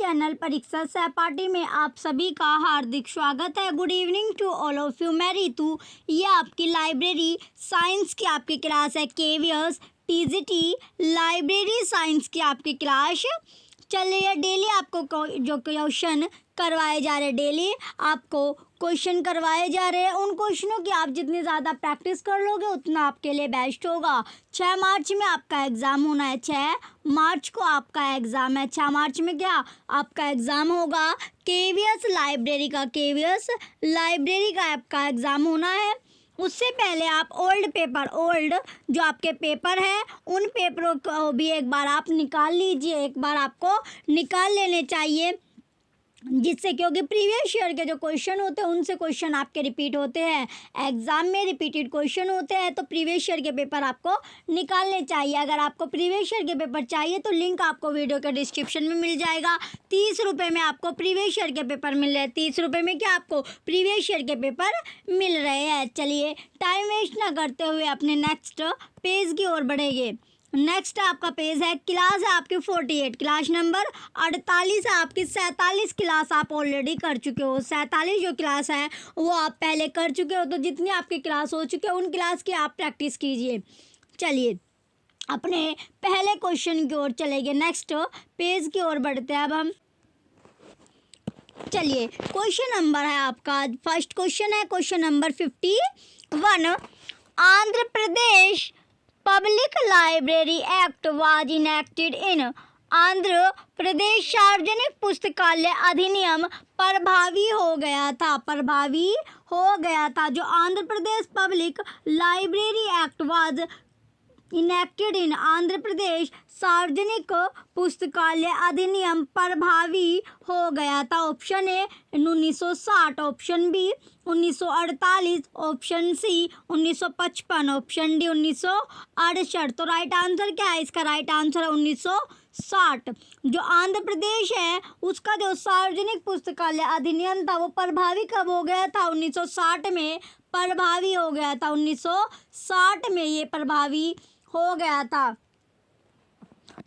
Channel परीक्षा सहपाठी में आप सभी का हार्दिक स्वागत है। Good evening to all of you. मैं रितु। ये आपकी लाइब्रेरी साइंस की आपकी क्लास है। केवीएस टीजीटी लाइब्रेरी साइंस की आपकी क्लास चलिए। डेली आपको जो क्वेश्चन करवाए जा रहे हैं, डेली आपको क्वेश्चन करवाए जा रहे हैं। उन क्वेश्चनों की आप जितनी ज़्यादा प्रैक्टिस कर लोगे उतना आपके लिए बेस्ट होगा। 6 मार्च में आपका एग्ज़ाम होना है। 6 मार्च को आपका एग्ज़ाम है। 6 मार्च में क्या आपका एग्ज़ाम होगा? केवीएस लाइब्रेरी का आपका एग्ज़ाम होना है। उससे पहले आप ओल्ड जो आपके पेपर है उन पेपरों को भी एक बार आप निकाल लीजिए। एक बार आपको निकाल लेने चाहिए, जिससे क्योंकि प्रीवियस ईयर के जो क्वेश्चन होते हैं उनसे क्वेश्चन आपके रिपीट होते हैं। एग्ज़ाम में रिपीटेड क्वेश्चन होते हैं, तो प्रीवियस ईयर के पेपर आपको निकालने चाहिए। अगर आपको प्रीवियस ईयर के पेपर चाहिए तो लिंक आपको वीडियो के डिस्क्रिप्शन में मिल जाएगा। 30 रुपये में आपको प्रीवियस ईयर के पेपर मिल रहे हैं। 30 रुपये में क्या आपको प्रीवियस ईयर के पेपर मिल रहे हैं। चलिए टाइम वेस्ट ना करते हुए अपने नेक्स्ट पेज की ओर बढ़ेंगे। नेक्स्ट आपका पेज है, क्लास है आपकी 48, क्लास नंबर 48 है आपकी। 47 क्लास आप ऑलरेडी कर चुके हो। 47 जो क्लास है वो आप पहले कर चुके हो, तो जितनी आपकी क्लास हो चुके हैं उन क्लास की आप प्रैक्टिस कीजिए। चलिए अपने पहले क्वेश्चन की ओर चलेंगे, नेक्स्ट पेज की ओर बढ़ते हैं अब हम। चलिए क्वेश्चन नंबर है आपका, फर्स्ट क्वेश्चन है question number 51। Andhra Pradesh public library act was enacted in. Andhra Pradesh सार्वजनिक पुस्तकालय अधिनियम प्रभावी हो गया था। जो Andhra Pradesh public library act was enacted in, Andhra Pradesh सार्वजनिक पुस्तकालय अधिनियम प्रभावी हो गया था। Option A 1960, option B 1948, option C 1955, option D 1968। तो राइट आंसर क्या है इसका? राइट आंसर है 1960। जो आंध्र प्रदेश है उसका जो सार्वजनिक पुस्तकालय अधिनियम था वो प्रभावी कब हो गया था? 1960 में प्रभावी हो गया था। 1960 में ये प्रभावी हो गया था।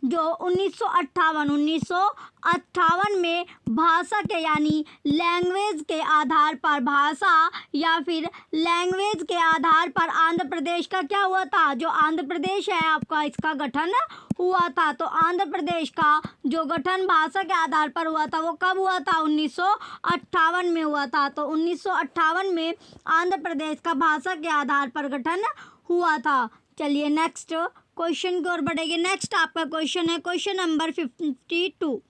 जो 1958 में भाषा के यानी लैंग्वेज के आधार पर, भाषा या फिर लैंग्वेज के आधार पर आंध्र प्रदेश का क्या हुआ था? जो आंध्र प्रदेश है आपका इसका गठन हुआ था। तो आंध्र प्रदेश का जो गठन भाषा के आधार पर हुआ था वो कब हुआ था? 1958 में हुआ था। तो 1958 में आंध्र प्रदेश का भाषा के आधार पर गठन हुआ था। चलिए नेक्स्ट क्वेश्चन की ओर बढ़ेंगे। नेक्स्ट आपका क्वेश्चन है क्वेश्चन नंबर 52।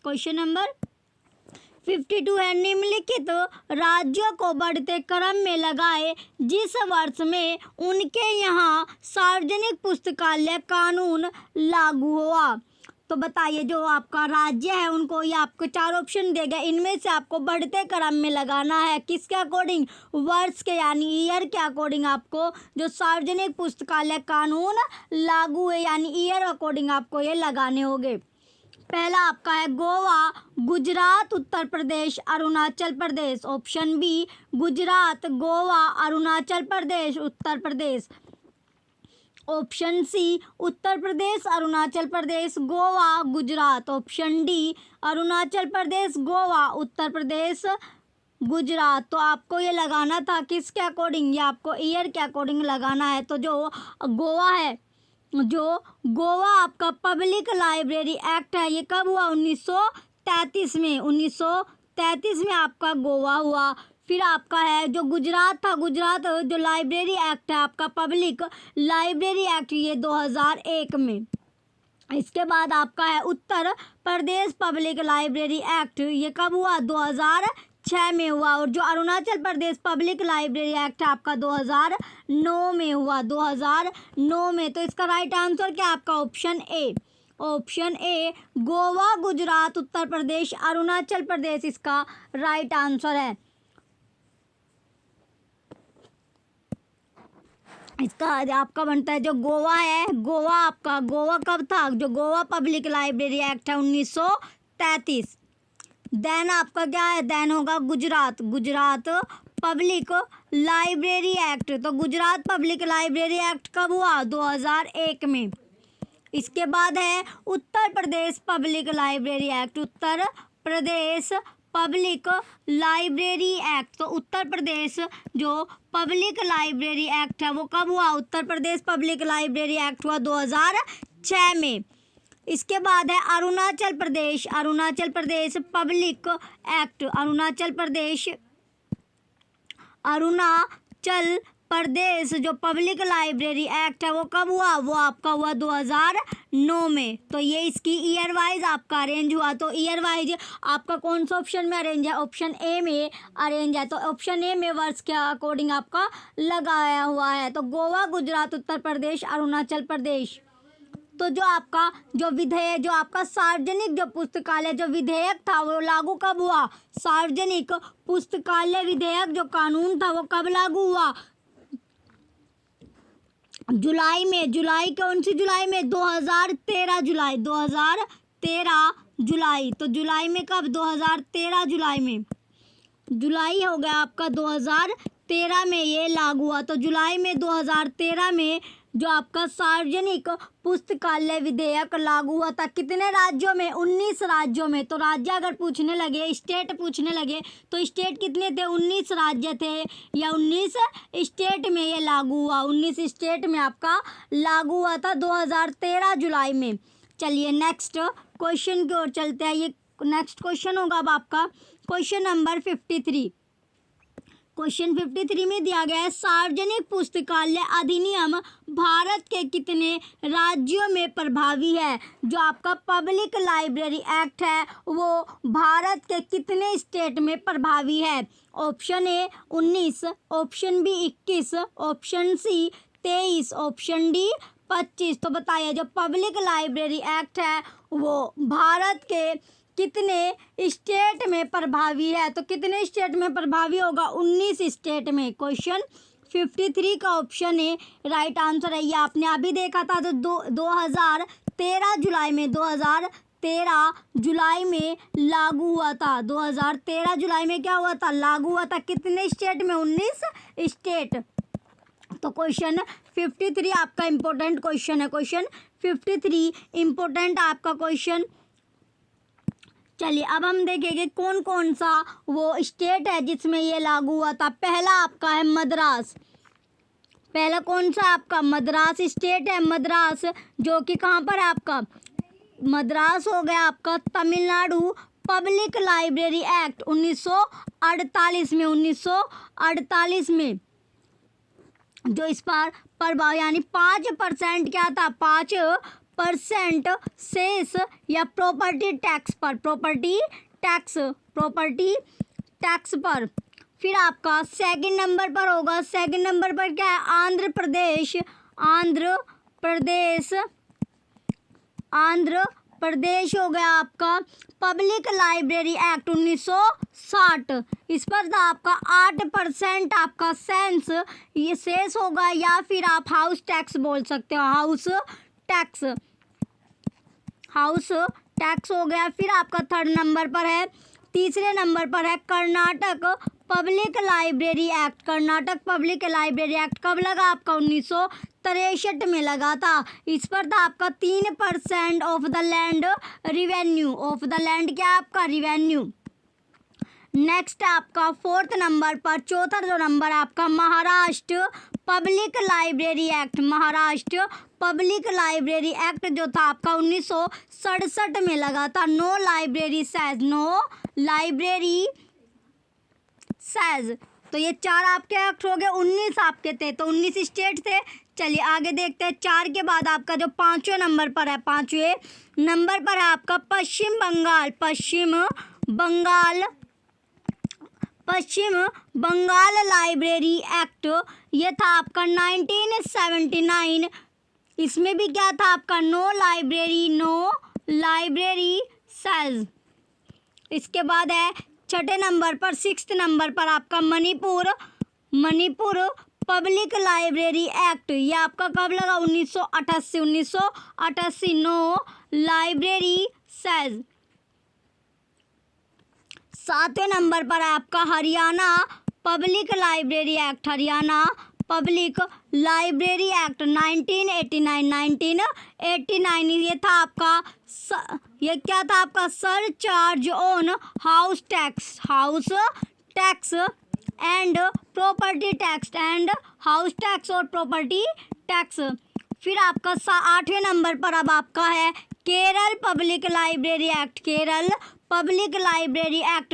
क्वेश्चन नंबर 52 है, निम्नलिखित राज्यों को बढ़ते क्रम में लगाए जिस वर्ष में उनके यहाँ सार्वजनिक पुस्तकालय कानून लागू हुआ। तो बताइए जो आपका राज्य है उनको ये आपको 4 ऑप्शन देगा, इनमें से आपको बढ़ते क्रम में लगाना है। किसके अकॉर्डिंग? वर्ष के यानी ईयर के अकॉर्डिंग आपको जो सार्वजनिक पुस्तकालय कानून लागू है यानी ईयर अकॉर्डिंग आपको ये लगाने होंगे। पहला आपका है गोवा, गुजरात, उत्तर प्रदेश, अरुणाचल प्रदेश। ऑप्शन बी गुजरात, गोवा, अरुणाचल प्रदेश, उत्तर प्रदेश। ऑप्शन सी उत्तर प्रदेश, अरुणाचल प्रदेश, गोवा, गुजरात। ऑप्शन डी अरुणाचल प्रदेश, गोवा, उत्तर प्रदेश, गुजरात। तो आपको ये लगाना था किसके अकॉर्डिंग? ये आपको ईयर के अकॉर्डिंग लगाना है। तो जो गोवा है, जो गोवा आपका पब्लिक लाइब्रेरी एक्ट है ये कब हुआ? 1933 में। 1933 में आपका गोवा हुआ। फिर आपका है जो गुजरात था, गुजरात जो लाइब्रेरी एक्ट है आपका पब्लिक लाइब्रेरी एक्ट ये 2001 में। इसके बाद आपका है उत्तर प्रदेश पब्लिक लाइब्रेरी एक्ट, ये कब हुआ? 2006 में हुआ। और जो Arunachal Pradesh public library act है आपका 2009 में हुआ। 2009 में। तो इसका राइट आंसर क्या है आपका? Option A. Option A Goa, Gujarat, Uttar Pradesh, Arunachal Pradesh इसका राइट आंसर है। इसका आपका बनता है जो गोवा है, गोवा आपका गोवा कब था? जो गोवा पब्लिक लाइब्रेरी एक्ट है 1933। देन आपका क्या है? देन होगा Gujarat, Gujarat public library act. तो गुजरात पब्लिक लाइब्रेरी एक्ट कब हुआ? 2001 में। इसके बाद है उत्तर Pradesh public library act, Uttar Pradesh public library act. तो उत्तर प्रदेश जो पब्लिक लाइब्रेरी एक्ट है वो कब हुआ? उत्तर प्रदेश पब्लिक लाइब्रेरी एक्ट हुआ 2006 में। इसके बाद है अरुणाचल प्रदेश पब्लिक एक्ट, अरुणाचल प्रदेश जो पब्लिक लाइब्रेरी एक्ट है वो कब हुआ? वो आपका हुआ 2009 में। तो ये इसकी ईयर वाइज आपका अरेंज हुआ। तो ईयर वाइज आपका कौन सा ऑप्शन में अरेंज है? ऑप्शन ए में अरेंज है। तो ऑप्शन ए में वर्ष के अकॉर्डिंग आपका लगाया हुआ है। तो गोवा, गुजरात, उत्तर प्रदेश, अरुणाचल प्रदेश। तो जो आपका सार्वजनिक जो पुस्तकालय जो विधेयक था वो लागू कब हुआ? सार्वजनिक पुस्तकालय विधेयक जो कानून था वो कब लागू हुआ? जुलाई में। जुलाई, कौन सी जुलाई में? 2013 जुलाई। तो जुलाई में कब? 2013 जुलाई में। जुलाई हो गया आपका 2013 में ये लागू हुआ। तो जुलाई में 2013 में जो आपका सार्वजनिक पुस्तकालय विधेयक लागू हुआ था कितने राज्यों में? 19 राज्यों में। तो राज्य अगर पूछने लगे, स्टेट पूछने लगे तो स्टेट कितने थे? 19 राज्य थे या 19 स्टेट में ये लागू हुआ। 19 स्टेट में आपका लागू हुआ था 2013 जुलाई में। चलिए नेक्स्ट क्वेश्चन की ओर चलते हैं। ये नेक्स्ट क्वेश्चन होगा अब आपका क्वेश्चन नंबर 53। क्वेश्चन 53 में दिया गया है सार्वजनिक पुस्तकालय अधिनियम भारत के कितने राज्यों में प्रभावी है? जो आपका पब्लिक लाइब्रेरी एक्ट है वो भारत के कितने स्टेट में प्रभावी है? Option A 19, option B 21, option C 23, option D 25। तो बताइए जो पब्लिक लाइब्रेरी एक्ट है वो भारत के कितने स्टेट में प्रभावी है? तो कितने स्टेट में प्रभावी होगा? 19 स्टेट में। क्वेश्चन 53 का ऑप्शन ए राइट आंसर है। ये आपने अभी देखा था। तो 2013 जुलाई में 2013 जुलाई में लागू हुआ था। 2013 जुलाई में क्या हुआ था? लागू हुआ था। कितने स्टेट में? 19 स्टेट। तो क्वेश्चन 53 आपका इम्पोर्टेंट क्वेश्चन है। क्वेश्चन 53 इम्पोर्टेंट आपका क्वेश्चन। चलिए अब हम देखेंगे कौन कौन सा वो स्टेट है जिसमें ये लागू हुआ था। पहला आपका है मद्रास। पहला कौन सा आपका? मद्रास स्टेट है। मद्रास जो कि कहाँ पर है आपका? मद्रास हो गया आपका तमिलनाडु। पब्लिक लाइब्रेरी एक्ट 1948 में 1948 में जो इस पर प्रभाव यानी 5% क्या था? 5% सेस या प्रॉपर्टी टैक्स पर। फिर आपका सेकंड नंबर पर होगा। सेकंड नंबर पर क्या है? आंध्र प्रदेश हो गया आपका पब्लिक लाइब्रेरी एक्ट 1960। इस पर था आपका 8% आपका सेंस ये सेस होगा या फिर आप हाउस टैक्स बोल सकते हो। हाउस टैक्स हो गया। फिर आपका थर्ड नंबर पर है, तीसरे नंबर पर है Karnataka public library act. Karnataka public library act कब लगा आपका? 1963 में लगा था। इस पर था आपका 3% of the land revenue. Of the land क्या आपका? रिवेन्यू। नेक्स्ट आपका फोर्थ नंबर पर, चौथा जो नंबर आपका Maharashtra public library act. Maharashtra public library act जो था आपका 1967 में लगा था। No library cess. तो ये 4 आपके एक्ट हो गए। 19 आपके थे तो 19 स्टेट थे। चलिए आगे देखते हैं। 4 के बाद आपका जो 5वें नंबर पर है, 5वें नंबर पर है आपका पश्चिम बंगाल लाइब्रेरी एक्ट। ये था आपका 1979। इसमें भी क्या था आपका? No library cess. इसके बाद है 6ठे नंबर पर, 6th नंबर पर आपका मणिपुर पब्लिक लाइब्रेरी एक्ट। ये आपका कब लगा? 1988। No library cess. 7वें नंबर पर है आपका Haryana public library act. Haryana public library act 1989 ये था आपका ये क्या था आपका surcharge on house tax and property tax और प्रॉपर्टी टैक्स। फिर आपका 8वें नंबर पर अब आपका है केरल पब्लिक लाइब्रेरी एक्ट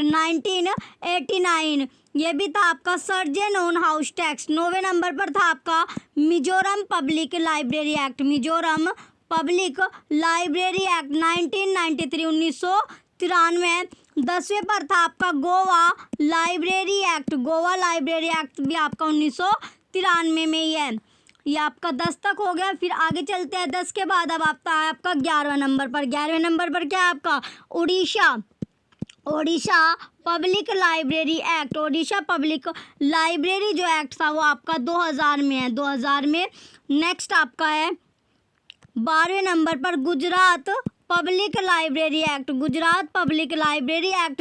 1989, ये भी था आपका सर्जन ऑन हाउस टैक्स। 9वें नंबर पर था आपका मिजोरम पब्लिक लाइब्रेरी एक्ट 1993 1993। 10वें पर था आपका गोवा लाइब्रेरी एक्ट भी आपका 1993 में ही है। ये आपका 10 तक हो गया। फिर आगे चलते हैं 10 के बाद अब आता है आपका 11वें नंबर पर। 11वें नंबर पर क्या है आपका Odisha public library act. Odisha public library जो एक्ट था वो आपका 2000 में है, 2000 में। नेक्स्ट आपका है 12वें नंबर पर गुजरात पब्लिक लाइब्रेरी एक्ट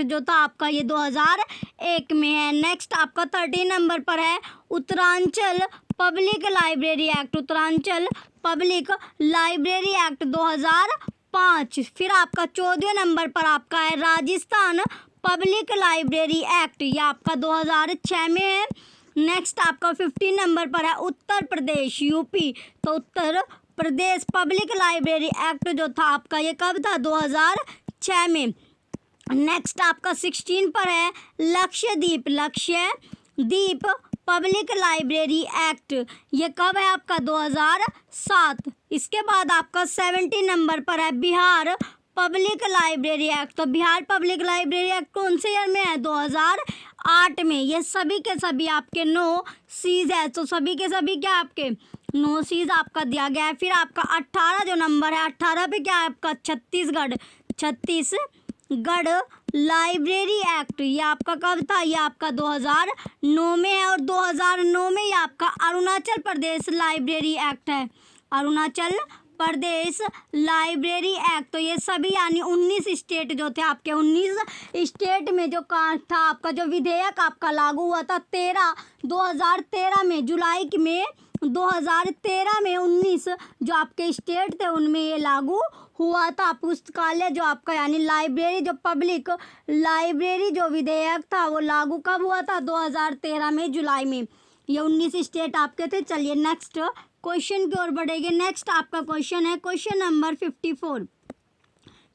जो था आपका ये 2001 में है। नेक्स्ट आपका 13 नंबर पर है उत्तरांचल पब्लिक लाइब्रेरी एक्ट 2005। फिर आपका 14वें नंबर पर आपका है राजस्थान पब्लिक लाइब्रेरी एक्ट, ये आपका 2006 में है। नेक्स्ट आपका 15 नंबर पर है उत्तर प्रदेश यूपी, तो उत्तर प्रदेश पब्लिक लाइब्रेरी एक्ट जो था आपका ये कब था 2006 में। नेक्स्ट आपका 16 पर है लक्षद्वीप पब्लिक लाइब्रेरी एक्ट, ये कब है आपका 2007। इसके बाद आपका 17 नंबर पर है बिहार पब्लिक लाइब्रेरी एक्ट, तो बिहार पब्लिक लाइब्रेरी एक्ट कौन से ईयर में है 2008 में। ये सभी के सभी आपके 9 सीज है, तो सभी के सभी क्या आपके 9 सीज आपका दिया गया है। फिर आपका 18 जो नंबर है 18 पे क्या है आपका छत्तीसगढ़ लाइब्रेरी एक्ट, ये आपका कब था, ये आपका 2009 में है। और 2009 में ये आपका अरुणाचल प्रदेश लाइब्रेरी एक्ट है, अरुणाचल प्रदेश लाइब्रेरी एक्ट। तो ये सभी यानी 19 स्टेट जो थे आपके 19 स्टेट में जो था आपका जो विधेयक आपका लागू हुआ था 2013 में, जुलाई में 2013 में 19 जो आपके स्टेट थे उनमें ये लागू हुआ था। पुस्तकालय जो आपका यानी लाइब्रेरी जो पब्लिक लाइब्रेरी जो विधेयक था वो लागू कब हुआ था 2013 में जुलाई में। ये 19 स्टेट आपके थे। चलिए नेक्स्ट क्वेश्चन की ओर बढ़ेंगे। नेक्स्ट आपका क्वेश्चन है क्वेश्चन नंबर 54।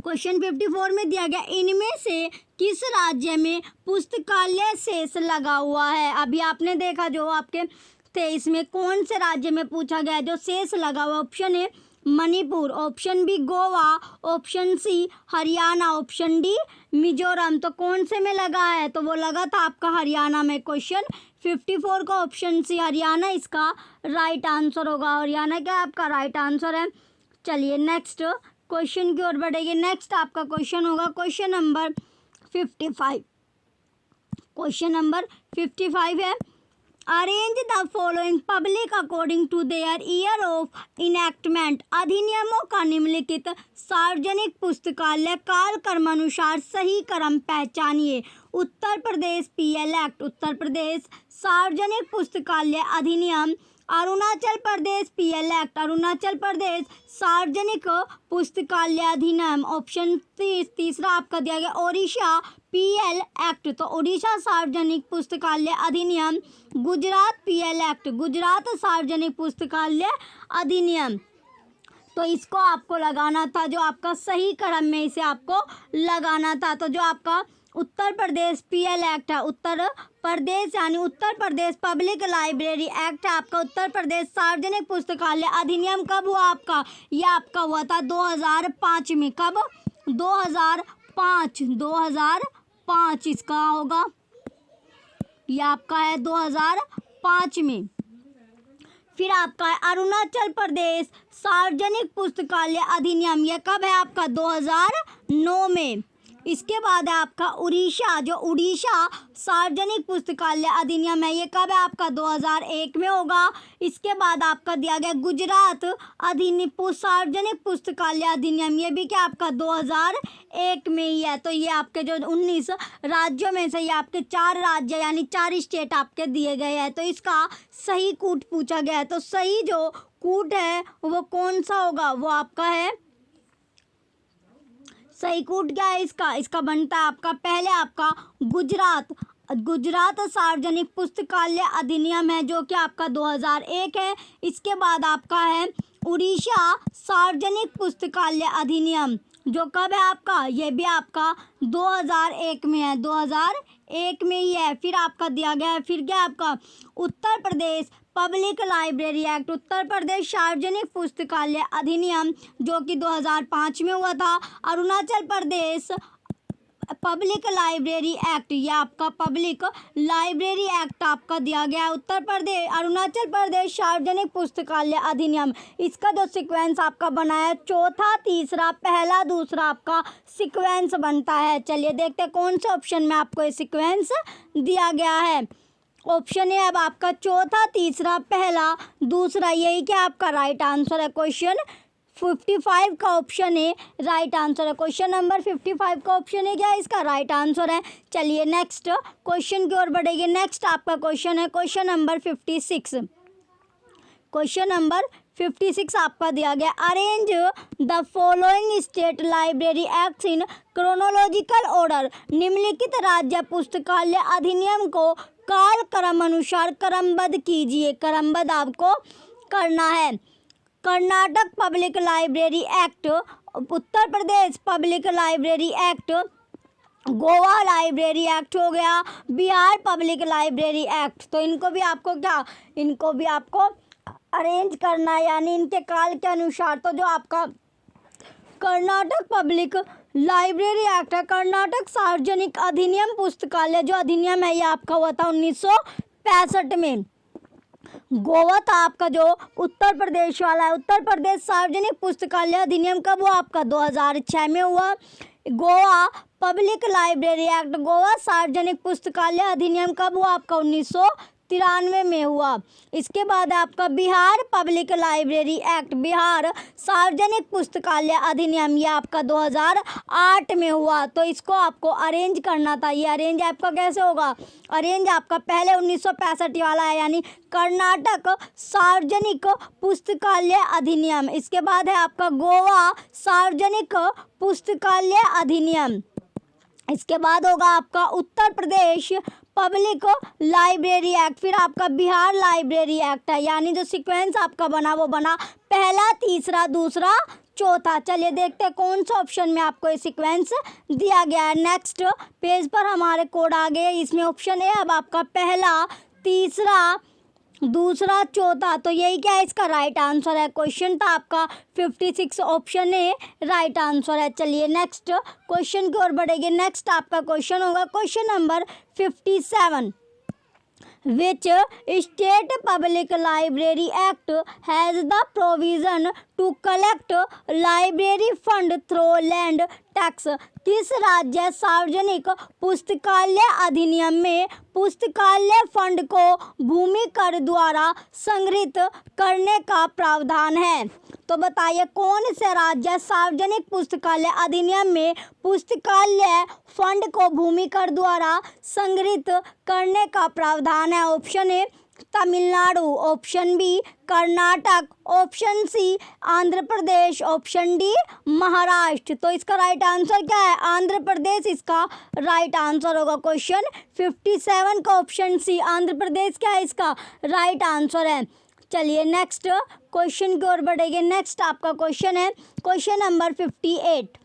क्वेश्चन 54 में दिया गया इनमें से किस राज्य में पुस्तकालय शेष लगा हुआ है। अभी आपने देखा जो आपके थे इसमें कौन से राज्य में पूछा गया जो शेष लगा हुआ। Option A Manipur, option B Goa, option C Haryana, option D Mizoram. तो कौन से में लगा है तो वो लगा था आपका हरियाणा में। क्वेश्चन 54 का ऑप्शन सी हरियाणा इसका राइट आंसर होगा। हरियाणा क्या आपका राइट आंसर है। चलिए नेक्स्ट क्वेश्चन की ओर बढ़ेंगे। नेक्स्ट आपका क्वेश्चन होगा क्वेश्चन नंबर 55। क्वेश्चन नंबर 55 है arrange the following public according to their year of enactment. अधिनियमों का निम्नलिखित सार्वजनिक पुस्तकालय काल क्रमानुसार सही क्रम पहचानिए। उत्तर प्रदेश पीएल एक्ट, उत्तर प्रदेश सार्वजनिक पुस्तकालय अधिनियम। अरुणाचल प्रदेश पीएल एक्ट, अरुणाचल प्रदेश सार्वजनिक पुस्तकालय अधिनियम। ऑप्शन तीसरा आपका दिया गया ओडिशा पीएल एक्ट, तो ओडिशा सार्वजनिक पुस्तकालय अधिनियम। गुजरात पीएल एक्ट, गुजरात सार्वजनिक पुस्तकालय अधिनियम। तो इसको आपको लगाना था जो आपका सही क्रम में इसे आपको लगाना था। तो जो आपका उत्तर प्रदेश पीएल एक्ट है, उत्तर प्रदेश यानी उत्तर प्रदेश पब्लिक लाइब्रेरी एक्ट है आपका। उत्तर प्रदेश सार्वजनिक पुस्तकालय अधिनियम कब हुआ आपका, यह आपका हुआ था 2005 में। कब 2005 इसका होगा, यह आपका है 2005 में। फिर आपका है अरुणाचल प्रदेश सार्वजनिक पुस्तकालय अधिनियम, यह कब है आपका 2009 में। इसके बाद है आपका उड़ीसा, जो उड़ीसा सार्वजनिक पुस्तकालय अधिनियम है, ये कब है आपका 2001 में होगा। इसके बाद आपका दिया गया गुजरात सार्वजनिक पुस्तकालय अधिनियम, ये भी क्या आपका 2001 में ही है। तो ये आपके जो 19 राज्यों में से ये आपके 4 राज्य यानी 4 स्टेट आपके दिए गए हैं। तो इसका सही कूट पूछा गया है, तो सही जो कूट है वो कौन सा होगा, वो आपका है, सही कूट क्या है इसका बनता है आपका पहले आपका गुजरात सार्वजनिक पुस्तकालय अधिनियम है, जो कि आपका 2001 है। इसके बाद आपका है उड़ीसा सार्वजनिक पुस्तकालय अधिनियम, जो कब है आपका, ये भी आपका 2001 में है, 2001 में ही है। फिर आपका दिया गया है, फिर क्या आपका उत्तर Pradesh public library act, Uttar प्रदेश सार्वजनिक पुस्तकालय अधिनियम, जो कि 2005 में हुआ था। Arunachal Pradesh public library act, ये आपका पब्लिक लाइब्रेरी एक्ट आपका दिया गया है। उत्तर प्रदेश अरुणाचल प्रदेश सार्वजनिक पुस्तकालय अधिनियम, इसका जो सीक्वेंस आपका बना है चौथा तीसरा पहला दूसरा आपका सीक्वेंस बनता है। चलिए देखते हैं कौन से ऑप्शन में आपको ये सीक्वेंस दिया गया है। ऑप्शन है अब आपका चौथा तीसरा पहला दूसरा, यही क्या आपका राइट आंसर है। क्वेश्चन 55 का ऑप्शन है राइट आंसर है। क्वेश्चन नंबर 55 का ऑप्शन है क्या, इसका राइट आंसर है। चलिए नेक्स्ट क्वेश्चन की ओर बढ़ेंगे। नेक्स्ट आपका क्वेश्चन है क्वेश्चन नंबर 56। क्वेश्चन नंबर 56 आपका दिया गया, arrange the following state library acts in chronological order, निम्नलिखित राज्य पुस्तकालय अधिनियम को काल क्रम अनुसार क्रमबद्ध कीजिए। क्रमबद्ध आपको करना है। Karnataka public library act, Uttar Pradesh public library act, Goa library act हो गया, बिहार पब्लिक लाइब्रेरी एक्ट। तो इनको भी आपको अरेंज करना है, यानी इनके काल के अनुसार। तो जो आपका कर्नाटक पब्लिक लाइब्रेरी एक्ट है, कर्नाटक सार्वजनिक अधिनियम पुस्तकालय जो अधिनियम है, ये आपका हुआ था 1965 में। गोवा था आपका जो उत्तर प्रदेश वाला है, उत्तर प्रदेश सार्वजनिक पुस्तकालय अधिनियम कब हुआ आपका 2006 में हुआ। Goa public library act, Goa सार्वजनिक पुस्तकालय अधिनियम कब हुआ आपका 1993 में हुआ। इसके बाद आपका Bihar public library act, Bihar सार्वजनिक पुस्तकालय अधिनियम, ये आपका 2008 में हुआ। तो इसको आपको अरेंज करना था। ये अरेंज आपका कैसे होगा, अरेंज आपका पहले 1965 वाला है, यानी कर्नाटक सार्वजनिक पुस्तकालय अधिनियम। इसके बाद है आपका गोवा सार्वजनिक पुस्तकालय अधिनियम। इसके बाद होगा आपका उत्तर प्रदेश पब्लिक लाइब्रेरी एक्ट, फिर आपका बिहार लाइब्रेरी एक्ट है। यानी जो सीक्वेंस आपका बना वो बना पहला तीसरा दूसरा चौथा। चलिए देखते हैं कौन सा ऑप्शन में आपको ये सीक्वेंस दिया गया है। नेक्स्ट पेज पर हमारे कोड आ गए, इसमें ऑप्शन है अब आपका पहला तीसरा दूसरा चौथा। तो यही क्या है, इसका राइट आंसर है। क्वेश्चन था आपका 56, ऑप्शन ए राइट आंसर है। चलिए नेक्स्ट क्वेश्चन की ओर बढ़ेंगे। नेक्स्ट आपका क्वेश्चन होगा question number 57। Which state public library act has the provision to collect library fund through land tax? किस राज्य सार्वजनिक पुस्तकालय अधिनियम में पुस्तकालय फंड को भूमि कर द्वारा संग्रहित करने का प्रावधान है? तो बताइए कौन से राज्य सार्वजनिक पुस्तकालय अधिनियम में पुस्तकालय फंड को भूमि कर द्वारा संग्रहित करने का प्रावधान है? Option A Tamil Nadu, option B Karnataka, option C Andhra Pradesh, option D Maharashtra. तो इसका राइट आंसर क्या है, आंध्र प्रदेश इसका राइट आंसर होगा। क्वेश्चन 57 का ऑप्शन सी आंध्र प्रदेश क्या है, इसका राइट आंसर है। चलिए नेक्स्ट क्वेश्चन की ओर बढ़ेंगे। नेक्स्ट आपका क्वेश्चन है क्वेश्चन नंबर 58।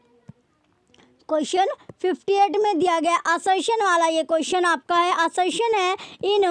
क्वेश्चन 58 में दिया गया असर्शन वाला ये क्वेश्चन आपका है। असर्शन है in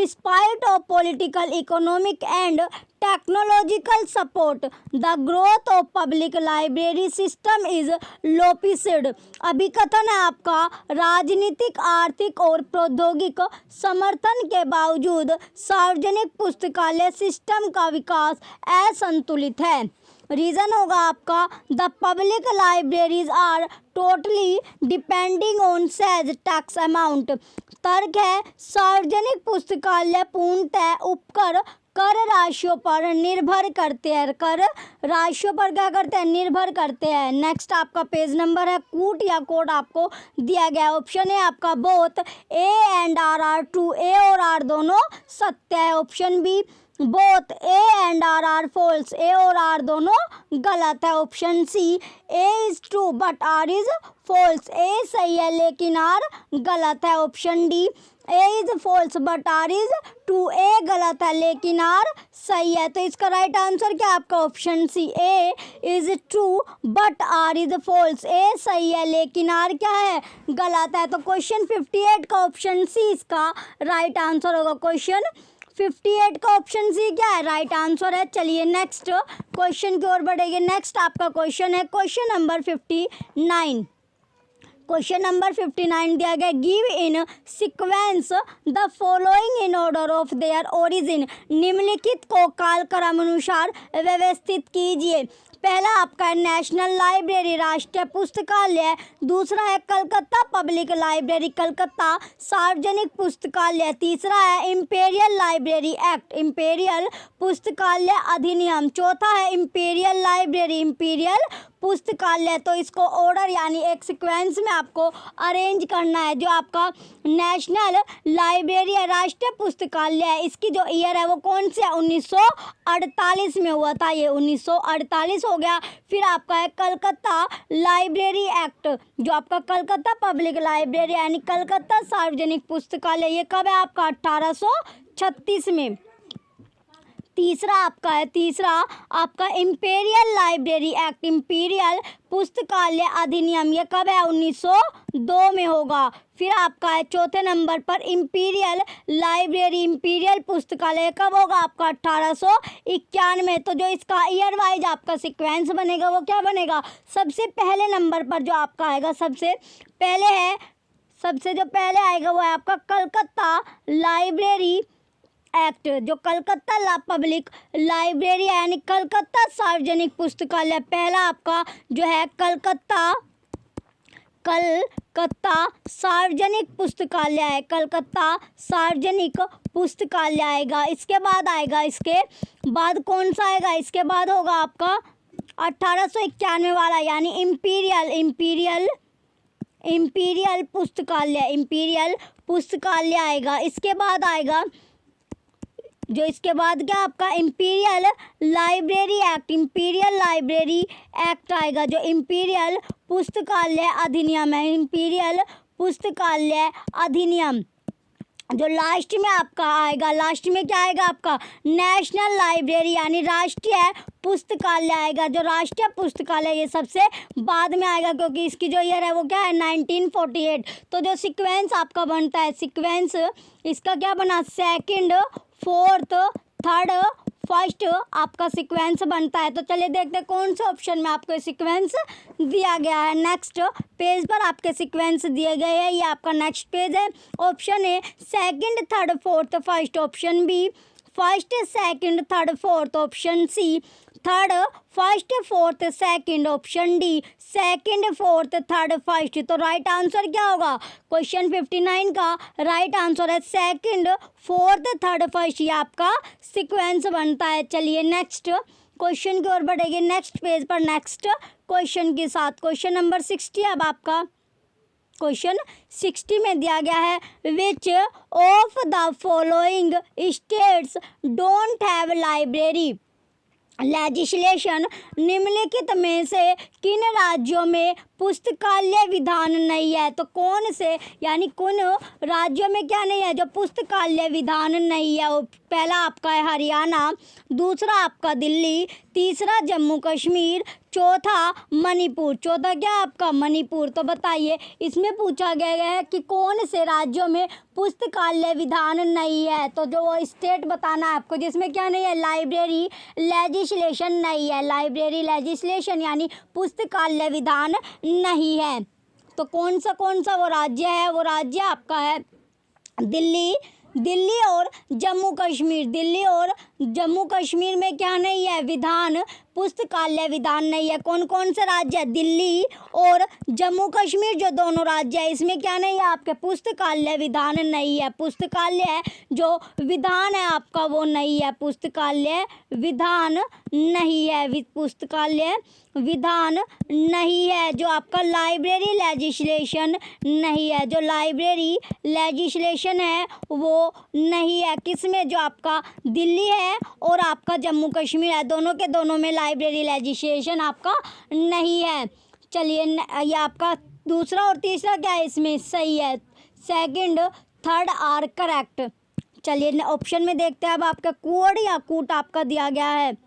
spite of political economic and technological support the growth of public library system is lopsided. अभिकथन है आपका राजनीतिक, आर्थिक और प्रौद्योगिक समर्थन के बावजूद सार्वजनिक पुस्तकालय सिस्टम का विकास असंतुलित है। रीज़न होगा आपका the public libraries are totally depending on cess tax amount. तर्क है सार्वजनिक पुस्तकालय पूर्णतः उपकर कर राशियों पर निर्भर करते हैं। कर राशियों पर क्या करते हैं? निर्भर करते हैं। नेक्स्ट आपका पेज नंबर है कूट या कोड आपको दिया गया। ऑप्शन है आपका both A and R are true. A और आर दोनों सत्य है। Option B both A and R are false. A और आर दोनों गलत है। Option C A is true but R is false. A सही है लेकिन आर गलत है। Option D A is false but R is true. A गलत है लेकिन आर सही है। तो इसका राइट आंसर क्या है आपका? Option C A is true but R is false. A सही है लेकिन आर क्या है? गलत है। तो क्वेश्चन 58 का ऑप्शन सी इसका राइट आंसर होगा। क्वेश्चन 58 का ऑप्शन सी क्या है? राइट आंसर है। चलिए नेक्स्ट क्वेश्चन की ओर बढ़ेंगे। नेक्स्ट आपका क्वेश्चन है क्वेश्चन नंबर 59। क्वेश्चन नंबर 59 दिया गया give in sequence the following in order of their origin. निम्नलिखित को कालक्रम अनुसार व्यवस्थित कीजिए। पहला आपका है नेशनल लाइब्रेरी, राष्ट्रीय पुस्तकालय। दूसरा है कलकत्ता पब्लिक लाइब्रेरी, कलकत्ता सार्वजनिक पुस्तकालय। तीसरा है इंपीरियल लाइब्रेरी एक्ट, इंपीरियल पुस्तकालय अधिनियम। चौथा है इंपीरियल लाइब्रेरी, इंपीरियल पुस्तकालय। तो इसको ऑर्डर यानी एक सीक्वेंस में आपको अरेंज करना है। जो आपका नेशनल लाइब्रेरी है, राष्ट्रीय पुस्तकालय है, इसकी जो ईयर है वो कौन सी है? 1948 में हुआ था। ये 1948 हो गया। फिर आपका है कलकत्ता लाइब्रेरी एक्ट, जो आपका कलकत्ता पब्लिक लाइब्रेरी यानी कलकत्ता सार्वजनिक पुस्तकालय, ये कब है आपका? 1836 में। तीसरा आपका इंपीरियल लाइब्रेरी एक्ट, इंपीरियल पुस्तकालय अधिनियम, ये कब है? 1902 में होगा। फिर आपका है चौथे नंबर पर इंपीरियल लाइब्रेरी, इंपीरियल पुस्तकालय कब होगा आपका? 1891। तो जो इसका ईयर वाइज आपका सीक्वेंस बनेगा वो क्या बनेगा? सबसे पहले नंबर पर जो आपका आएगा, सबसे जो पहले आएगा वो है आपका कलकत्ता लाइब्रेरी एक्ट, जो कलकत्ता पब्लिक लाइब्रेरी है यानी कलकत्ता सार्वजनिक पुस्तकालय। पहला आपका जो है कलकत्ता सार्वजनिक पुस्तकालय है, कलकत्ता सार्वजनिक पुस्तकालय आएगा। इसके बाद कौन सा आएगा? इसके बाद होगा आपका 1891 वाला यानी इंपीरियल पुस्तकालय आएगा। इसके बाद आएगा इसके बाद क्या आपका इंपीरियल लाइब्रेरी एक्ट आएगा, जो इंपीरियल पुस्तकालय अधिनियम है, इंपीरियल पुस्तकालय अधिनियम। जो लास्ट में आपका आएगा, लास्ट में क्या आएगा आपका? नेशनल लाइब्रेरी यानी राष्ट्रीय पुस्तकालय आएगा। जो राष्ट्रीय पुस्तकालय ये सबसे बाद में आएगा क्योंकि इसकी जो ईयर है वो क्या है? 1948। तो जो सीक्वेंस आपका बनता है, सीक्वेंस इसका क्या बना? सेकंड, फोर्थ, थर्ड, फर्स्ट आपका सीक्वेंस बनता है। तो चलिए देखते हैं कौन से ऑप्शन में आपको सीक्वेंस दिया गया है। नेक्स्ट पेज पर आपके सीक्वेंस दिए गए हैं। ये आपका नेक्स्ट पेज है। Option A second, third, fourth, first. Option B first, second, third, fourth. Option C third, first, fourth, second. Option D second, fourth, third, first. तो राइट आंसर क्या होगा? क्वेश्चन 59 का राइट आंसर है second, fourth, third, first. ये आपका sequence बनता है। चलिए नेक्स्ट क्वेश्चन की ओर बढ़ेंगे। नेक्स्ट पेज पर नेक्स्ट क्वेश्चन के साथ क्वेश्चन नंबर 60 अब आपका क्वेश्चन 60 में दिया गया है which of the following states don't have library legislation. निम्नलिखित में से किन राज्यों में पुस्तकालय विधान नहीं है। तो कौन से यानी किन राज्यों में क्या नहीं है, जो पुस्तकालय विधान नहीं है? पहला आपका है हरियाणा, दूसरा आपका दिल्ली, तीसरा जम्मू कश्मीर, चौथा मणिपुर। चौथा क्या आपका मणिपुर। तो बताइए इसमें पूछा गया है कि कौन से राज्यों में पुस्तकालय विधान नहीं है। तो जो वो स्टेट बताना है आपको जिसमें क्या नहीं है, लाइब्रेरी लेजिस्लेशन नहीं है। लाइब्रेरी लेजिस्लेशन यानी पुस्तकालय विधान नहीं है। तो कौन सा वो राज्य है? वो राज्य आपका है दिल्ली और जम्मू कश्मीर। दिल्ली और जम्मू कश्मीर में क्या नहीं है, विधान पुस्तकालय विधान नहीं है। कौन से राज्य है? दिल्ली और जम्मू कश्मीर जो दोनों राज्य है इसमें क्या नहीं है, आपके पुस्तकालय विधान नहीं है। पुस्तकालय जो विधान है आपका वो नहीं है, पुस्तकालय विधान नहीं है, पुस्तकालय विधान नहीं है। जो आपका लाइब्रेरी लेजिस्लेशन नहीं है, जो लाइब्रेरी लेजिस्लेशन है वो नहीं है। किसमें? जो आपका दिल्ली है और आपका जम्मू कश्मीर है, दोनों के दोनों में लाइब्रेरी लेजिस्लेशन आपका नहीं है। चलिए ये आपका दूसरा और तीसरा क्या है इसमें सही है, सेकंड थर्ड आर करेक्ट। चलिए ऑप्शन में देखते हैं अब आपका कोड या कूट आपका दिया गया है।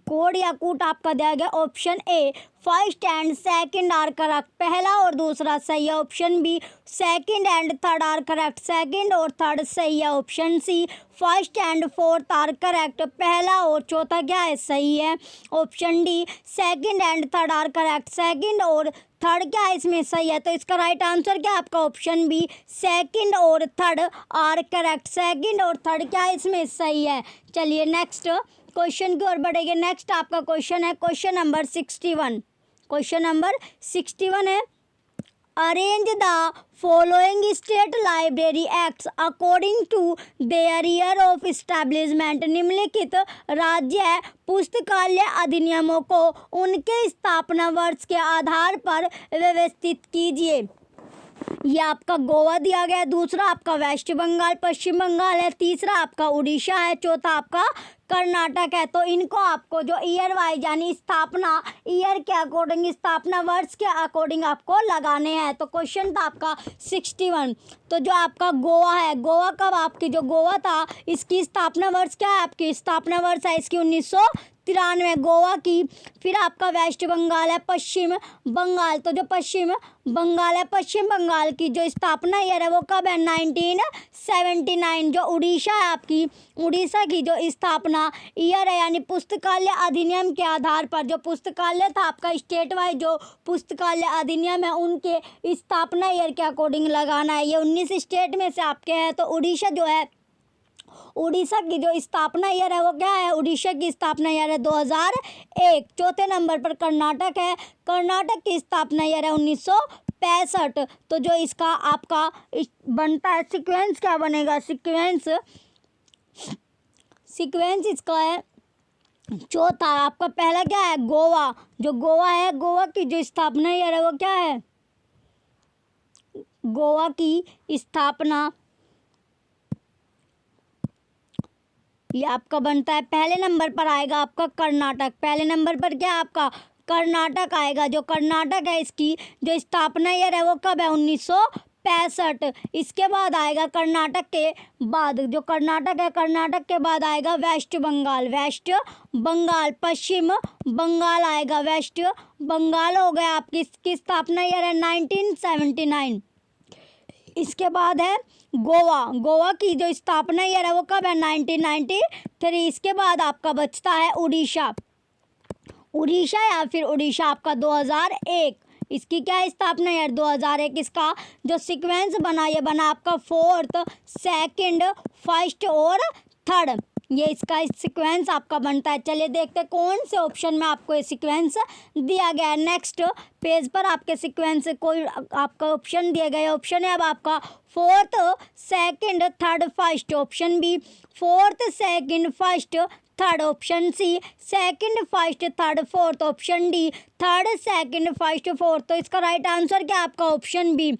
कोड या कूट आपका दिया गया option A first and second are correct, पहला और दूसरा सही है। Option B second and third are correct, second और थर्ड सही है। Option C first and fourth are correct, पहला और चौथा क्या है सही है। Option D second and third are correct, second और थर्ड क्या है इसमें सही है। तो इसका राइट आंसर क्या है आपका ऑप्शन बी सेकंड और थर्ड आर करेक्ट, सेकंड और थर्ड क्या है इसमें सही है। चलिए नेक्स्ट क्वेश्चन की ओर बढ़ेंगे। नेक्स्ट आपका क्वेश्चन है क्वेश्चन नंबर 61। क्वेश्चन नंबर 61 है arrange the following state library acts according to their year of establishment. निम्नलिखित राज्य पुस्तकालय अधिनियमों को उनके स्थापना वर्ष के आधार पर व्यवस्थित कीजिए। ये आपका गोवा दिया गया है, दूसरा आपका वेस्ट बंगाल पश्चिम बंगाल है, तीसरा आपका उड़ीसा है, चौथा आपका कर्नाटक है। तो इनको आपको जो ईयर वाइज यानी स्थापना ईयर के अकॉर्डिंग स्थापना वर्ष के अकॉर्डिंग आपको लगाने हैं। तो क्वेश्चन था आपका 61। तो जो आपका गोवा है, गोवा कब आपकी जो गोवा था इसकी स्थापना वर्ष क्या है, आपकी स्थापना वर्ष है इसकी 1993 गोवा की। फिर आपका वेस्ट बंगाल है, पश्चिम बंगाल। तो जो पश्चिम बंगाल है, पश्चिम बंगाल की जो स्थापना ईयर है वो कब है 1979। जो उड़ीसा है आपकी उड़ीसा की जो स्थापना ईयर है यानी पुस्तकालय अधिनियम के आधार पर जो पुस्तकालय था आपका स्टेट वाइज जो पुस्तकालय अधिनियम है उनके स्थापना ईयर के अकॉर्डिंग लगाना है। ये 19 स्टेट में से आपके हैं। तो उड़ीसा जो है उड़ीसा की जो स्थापना ईयर है वो क्या है, उड़ीसा की स्थापना ईयर है 2001। चौथे नंबर पर कर्नाटक है, कर्नाटक की स्थापना ईयर है 1965। तो जो इसका आपका बनता है सीक्वेंस क्या बनेगा, सीक्वेंस इसका है चौथा। आपका पहला क्या है गोवा, जो गोवा है गोवा की जो स्थापना ईयर है वो क्या है, गोवा की स्थापना ये आपका बनता है। पहले नंबर पर आएगा आपका कर्नाटक, पहले नंबर पर क्या आपका कर्नाटक आएगा। जो कर्नाटक है इसकी जो स्थापना ईयर है वो कब है 1965। इसके बाद आएगा कर्नाटक के बाद जो कर्नाटक है कर्नाटक के बाद आएगा वेस्ट बंगाल, वेस्ट बंगाल पश्चिम बंगाल आएगा, वेस्ट बंगाल हो गया आपकी इसकी स्थापना ईयर है 1979। इसके बाद है गोवा, गोवा की जो स्थापना ईयर है वो कब है 1993। इसके बाद आपका बचता है उड़ीसा, उड़ीसा या फिर उड़ीसा आपका 2001। इसकी क्या स्थापना ईयर 2001। इसका जो सीक्वेंस बना ये बना आपका फोर्थ सेकंड फर्स्ट और थर्ड, ये इसका सीक्वेंस आपका बनता है। चलिए देखते हैं कौन से ऑप्शन में आपको ये सीक्वेंस दिया गया है। नेक्स्ट पेज पर आपके सीक्वेंस कोई आपका ऑप्शन दिए गए, ऑप्शन है अब आपका fourth second third first, option B fourth second first third, option C second first third fourth, option D third second first fourth. तो इसका राइट आंसर क्या आपका option B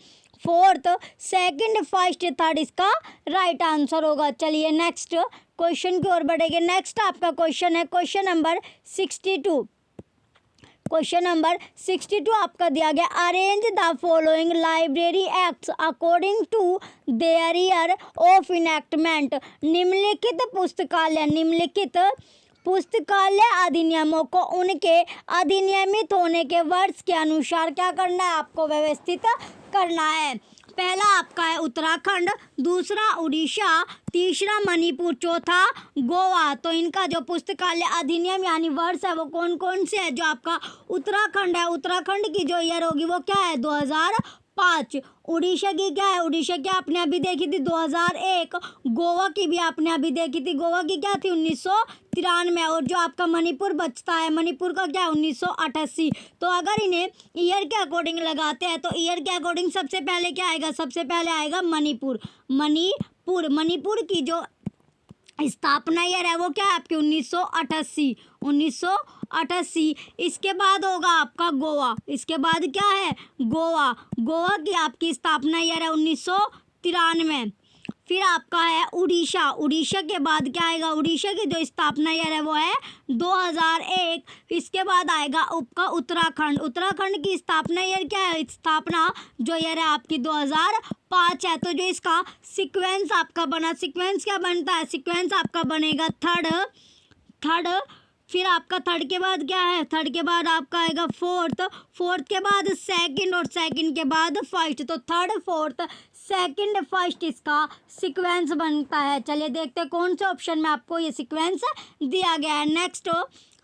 fourth second first third इसका right answer होगा। चलिए next question की ओर बढ़ेंगे। नेक्स्ट आपका क्वेश्चन है क्वेश्चन नंबर 62। क्वेश्चन नंबर 62 आपका दिया गया, arrange the following library acts according to their year of enactment. निम्नलिखित पुस्तकालय अधिनियमों को उनके अधिनियमित होने के वर्ष के अनुसार क्या करना है, आपको व्यवस्थित करना है। पहला आपका है उत्तराखंड, दूसरा उड़ीसा, तीसरा मणिपुर, चौथा गोवा। तो इनका जो पुस्तकालय अधिनियम यानी वर्ष है वो कौन कौन से है। जो आपका उत्तराखंड है, उत्तराखंड की जो ईयर होगी वो क्या है 2005। उड़ीसा की क्या है, उड़ीसा की आपने अभी देखी थी 2001। गोवा की भी आपने अभी देखी थी, गोवा की क्या थी 1993। और जो आपका मणिपुर बचता है, मणिपुर का क्या 1988। तो अगर इन्हें ईयर के अकॉर्डिंग लगाते हैं तो ईयर के अकॉर्डिंग सबसे पहले क्या आएगा, सबसे पहले आएगा मणिपुर। मणिपुर की जो स्थापना ईयर है वो क्या है आपकी 1988। इसके बाद होगा आपका गोवा, इसके बाद क्या है गोवा की आपकी स्थापना ईयर है 1993। फिर आपका है उड़ीसा के बाद क्या आएगा, उड़ीसा की जो स्थापना ईयर है वो है 2001। इसके बाद आएगा आपका उत्तराखंड की स्थापना ईयर क्या है, स्थापना जो ईयर है आपकी 2005 है। तो जो इसका सीक्वेंस आपका बना, सीक्वेंस क्या बनता है, सीक्वेंस आपका बनेगा थर्ड। फिर आपका थर्ड के बाद क्या है, थर्ड के बाद आपका आएगा फोर्थ के बाद सेकंड और सेकंड के बाद फर्स्ट। तो थर्ड, फोर्थ, सेकंड, फर्स्ट इसका सीक्वेंस बनता है। चलिए देखते हैं कौन से ऑप्शन में आपको ये सीक्वेंस दिया गया है। नेक्स्ट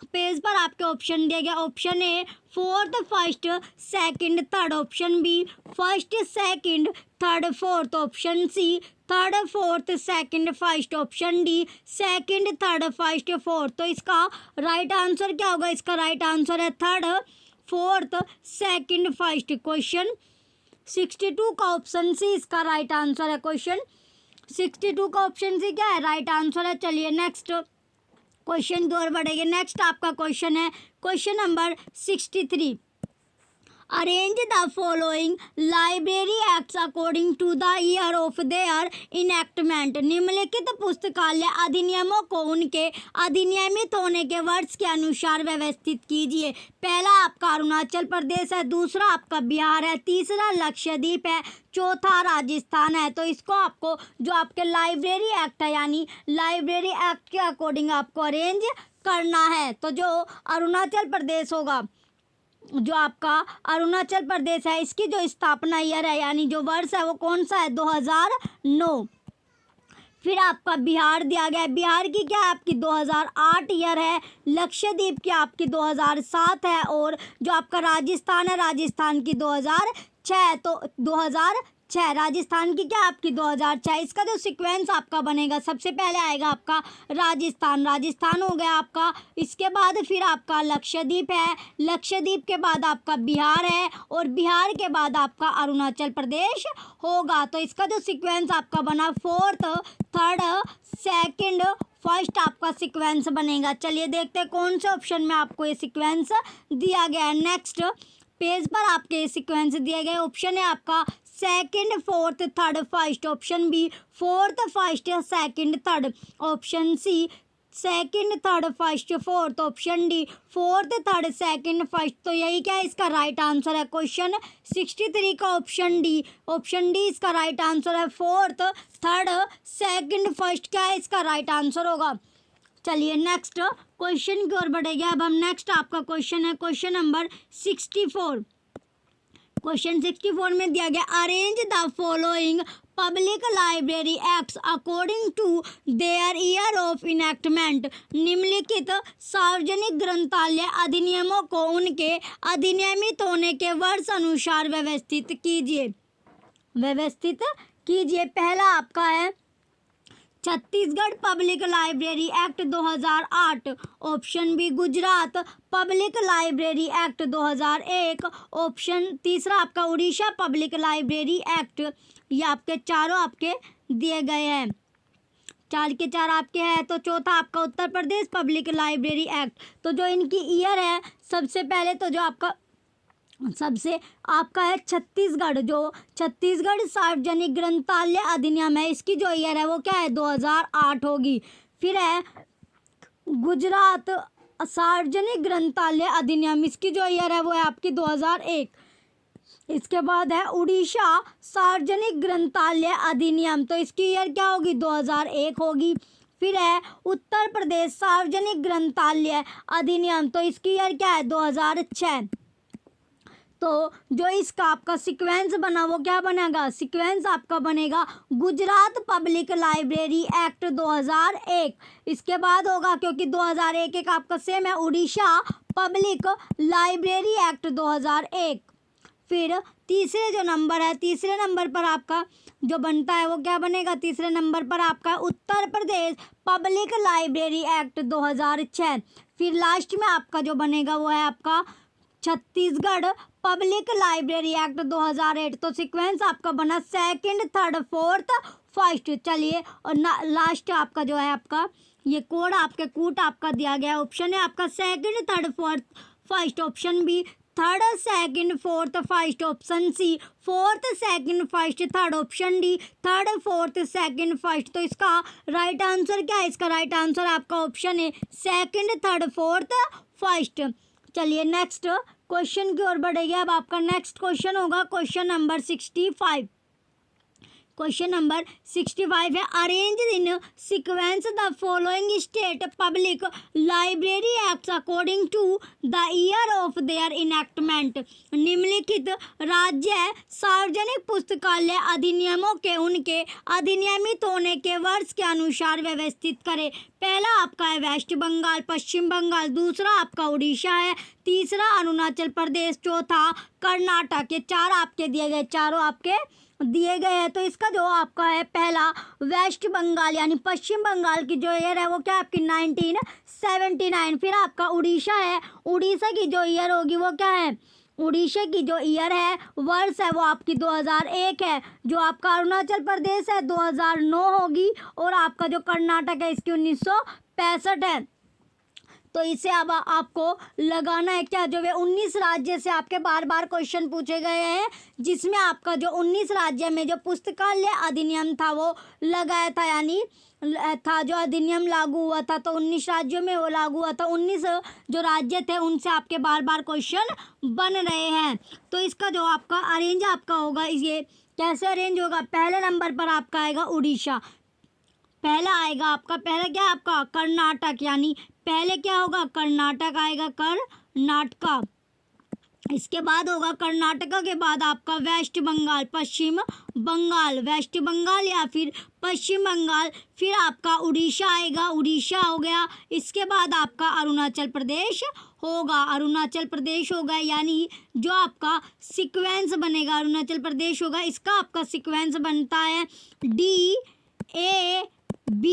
पेज पर आपके ऑप्शन दिया गया, option A fourth, first, second, third. Option B first, second, third, fourth. Option C third, fourth, second, first. Option D second, third, first, fourth. तो इसका राइट आंसर क्या होगा, इसका राइट आंसर है third, fourth, second, first. Question 62 का option C इसका right answer है। Question 62 का ऑप्शन सी क्या है, राइट आंसर है। चलिए नेक्स्ट क्वेश्चन की ओर बढ़ेंगे। नेक्स्ट आपका क्वेश्चन है question number 63, arrange the following library acts according to the year of their enactment. निम्नलिखित पुस्तकालय अधिनियमों को उनके अधिनियमित होने के वर्ष के अनुसार व्यवस्थित कीजिए। पहला आपका अरुणाचल प्रदेश है, दूसरा आपका बिहार है, तीसरा लक्षद्वीप है, चौथा राजस्थान है। तो इसको आपको जो आपके लाइब्रेरी एक्ट है यानी लाइब्रेरी एक्ट के अकॉर्डिंग आपको अरेंज करना है। तो जो अरुणाचल प्रदेश होगा, जो आपका अरुणाचल प्रदेश है, इसकी जो स्थापना ईयर है यानी जो वर्ष है वो कौन सा है 2009। फिर आपका बिहार दिया गया है, बिहार की क्या है आपकी 2008 ईयर है, लक्षद्वीप की आपकी 2007 है, और जो आपका राजस्थान है, राजस्थान की 2006। तो 2006 राजस्थान की क्या आपकी 2006। इसका जो सीक्वेंस आपका बनेगा, सबसे पहले आएगा आपका राजस्थान हो गया आपका। इसके बाद फिर आपका लक्षद्वीप है, लक्षद्वीप के बाद आपका बिहार है, और बिहार के बाद आपका अरुणाचल प्रदेश होगा। तो इसका जो सीक्वेंस आपका बना फोर्थ, थर्ड, सेकंड, फर्स्ट आपका सीक्वेंस बनेगा। चलिए देखते हैं कौन से ऑप्शन में आपको ये सीक्वेंस दिया गया है। नेक्स्ट पेज पर आपके सीक्वेंस दिए गए, ऑप्शन है आपका second, fourth, third, first. Option B fourth, first, second, third. Option C second, third, first, fourth. Option D fourth, third, second, first. तो यही क्या है इसका राइट आंसर है। क्वेश्चन 63 का ऑप्शन डी इसका राइट आंसर है। फोर्थ, थर्ड, सेकंड, फर्स्ट क्या है इसका राइट आंसर होगा। चलिए नेक्स्ट क्वेश्चन की ओर बढ़ेंगे। अब हम नेक्स्ट आपका क्वेश्चन है क्वेश्चन नंबर 64। क्वेश्चन 64 में दिया गया, arrange the following public library acts according to their year of enactment. निम्नलिखित सार्वजनिक ग्रंथालय अधिनियमों को उनके अधिनियमित होने के वर्ष अनुसार व्यवस्थित कीजिए। पहला आपका है Chhattisgarh public library act 2008। Option B Gujarat public library act 2001। Option तीसरा आपका उड़ीसा पब्लिक लाइब्रेरी एक्ट। ये आपके चारों आपके दिए गए हैं, 4 के 4 आपके हैं। तो चौथा आपका उत्तर प्रदेश पब्लिक लाइब्रेरी एक्ट। तो जो इनकी ईयर है, सबसे पहले तो जो आपका सबसे आपका है छत्तीसगढ़, जो छत्तीसगढ़ सार्वजनिक ग्रंथालय अधिनियम है, इसकी जो ईयर है वो क्या है 2008 होगी। फिर है गुजरात सार्वजनिक ग्रंथालय अधिनियम, इसकी जो ईयर है वो है आपकी 2001। इसके बाद है उड़ीसा सार्वजनिक ग्रंथालय अधिनियम, तो इसकी ईयर क्या होगी, 2001 होगी। फिर है उत्तर प्रदेश सार्वजनिक ग्रंथालय अधिनियम, तो इसकी ईयर क्या है, 2006। तो जो इसका आपका सीक्वेंस बना वो क्या बनेगा, सीक्वेंस आपका बनेगा गुजरात पब्लिक लाइब्रेरी एक्ट 2001। इसके बाद होगा, क्योंकि 2001 एक आपका सेम है, उड़ीसा पब्लिक लाइब्रेरी एक्ट 2001। फिर तीसरे जो नंबर है, तीसरे नंबर पर आपका जो बनता है वो क्या बनेगा, तीसरे नंबर पर आपका उत्तर प्रदेश पब्लिक लाइब्रेरी एक्ट 2006। फिर लास्ट में आपका जो बनेगा वो है आपका छत्तीसगढ़ पब्लिक लाइब्रेरी एक्ट 2008। तो सीक्वेंस आपका बना सेकंड, थर्ड, फोर्थ, फर्स्ट। चलिए, और लास्ट आपका जो है आपका ये कोड आपके कूट आपका दिया गया ऑप्शन है आपका second, third, fourth, first, option B third, second, fourth, first, option C fourth, second, first, third, option D third, fourth, second, first. तो इसका राइट आंसर क्या है, इसका राइट आंसर आपका ऑप्शन है सेकंड, थर्ड, फोर्थ, फर्स्ट। चलिए next question की ओर बढ़ेंगे। अब आपका नेक्स्ट क्वेश्चन होगा क्वेश्चन नंबर 65। क्वेश्चन नंबर 65 है, arrange in sequence the following state public library acts according to the year of their enactment. निम्नलिखित राज्य सार्वजनिक पुस्तकालय अधिनियमों के उनके अधिनियमित होने के वर्ष के अनुसार व्यवस्थित करें। पहला आपका है वेस्ट बंगाल, पश्चिम बंगाल, दूसरा आपका उड़ीसा है, तीसरा अरुणाचल प्रदेश, चौथा कर्नाटक। ये चार आपके दिए गए, चारों आपके दिए गए हैं। तो इसका जो आपका है पहला वेस्ट बंगाल यानी पश्चिम बंगाल की जो ईयर है वो क्या आपकी 1979। फिर आपका उड़ीसा है, उड़ीसा की जो ईयर होगी वो क्या है, उड़ीसा की जो ईयर है वर्ष है वो आपकी 2001 है। जो आपका अरुणाचल प्रदेश है 2009 होगी, और आपका जो कर्नाटक है इसकी 1965 है। तो इसे अब आपको लगाना है क्या, जो वे 19 राज्य से आपके बार बार क्वेश्चन पूछे गए हैं, जिसमें आपका जो 19 राज्य में जो पुस्तकालय अधिनियम था वो लगाया था, यानी था जो अधिनियम लागू हुआ था, तो 19 राज्यों में वो लागू हुआ था। 19 जो राज्य थे उनसे आपके बार बार क्वेश्चन बन रहे हैं। तो इसका जो आपका अरेंज आपका होगा, ये कैसे अरेंज होगा, पहले नंबर पर आपका आएगा उड़ीसा, पहला आएगा आपका, पहला क्या आपका कर्नाटक, यानी पहले क्या होगा कर्नाटक आएगा, कर्नाटका। इसके बाद होगा कर्नाटका के बाद आपका वेस्ट बंगाल, पश्चिम बंगाल, वेस्ट बंगाल या फिर पश्चिम बंगाल। फिर आपका उड़ीसा आएगा, उड़ीसा हो गया। इसके बाद आपका अरुणाचल प्रदेश होगा, अरुणाचल प्रदेश होगा, यानी जो आपका सीक्वेंस बनेगा अरुणाचल प्रदेश होगा। इसका आपका सीक्वेंस बनता है DAB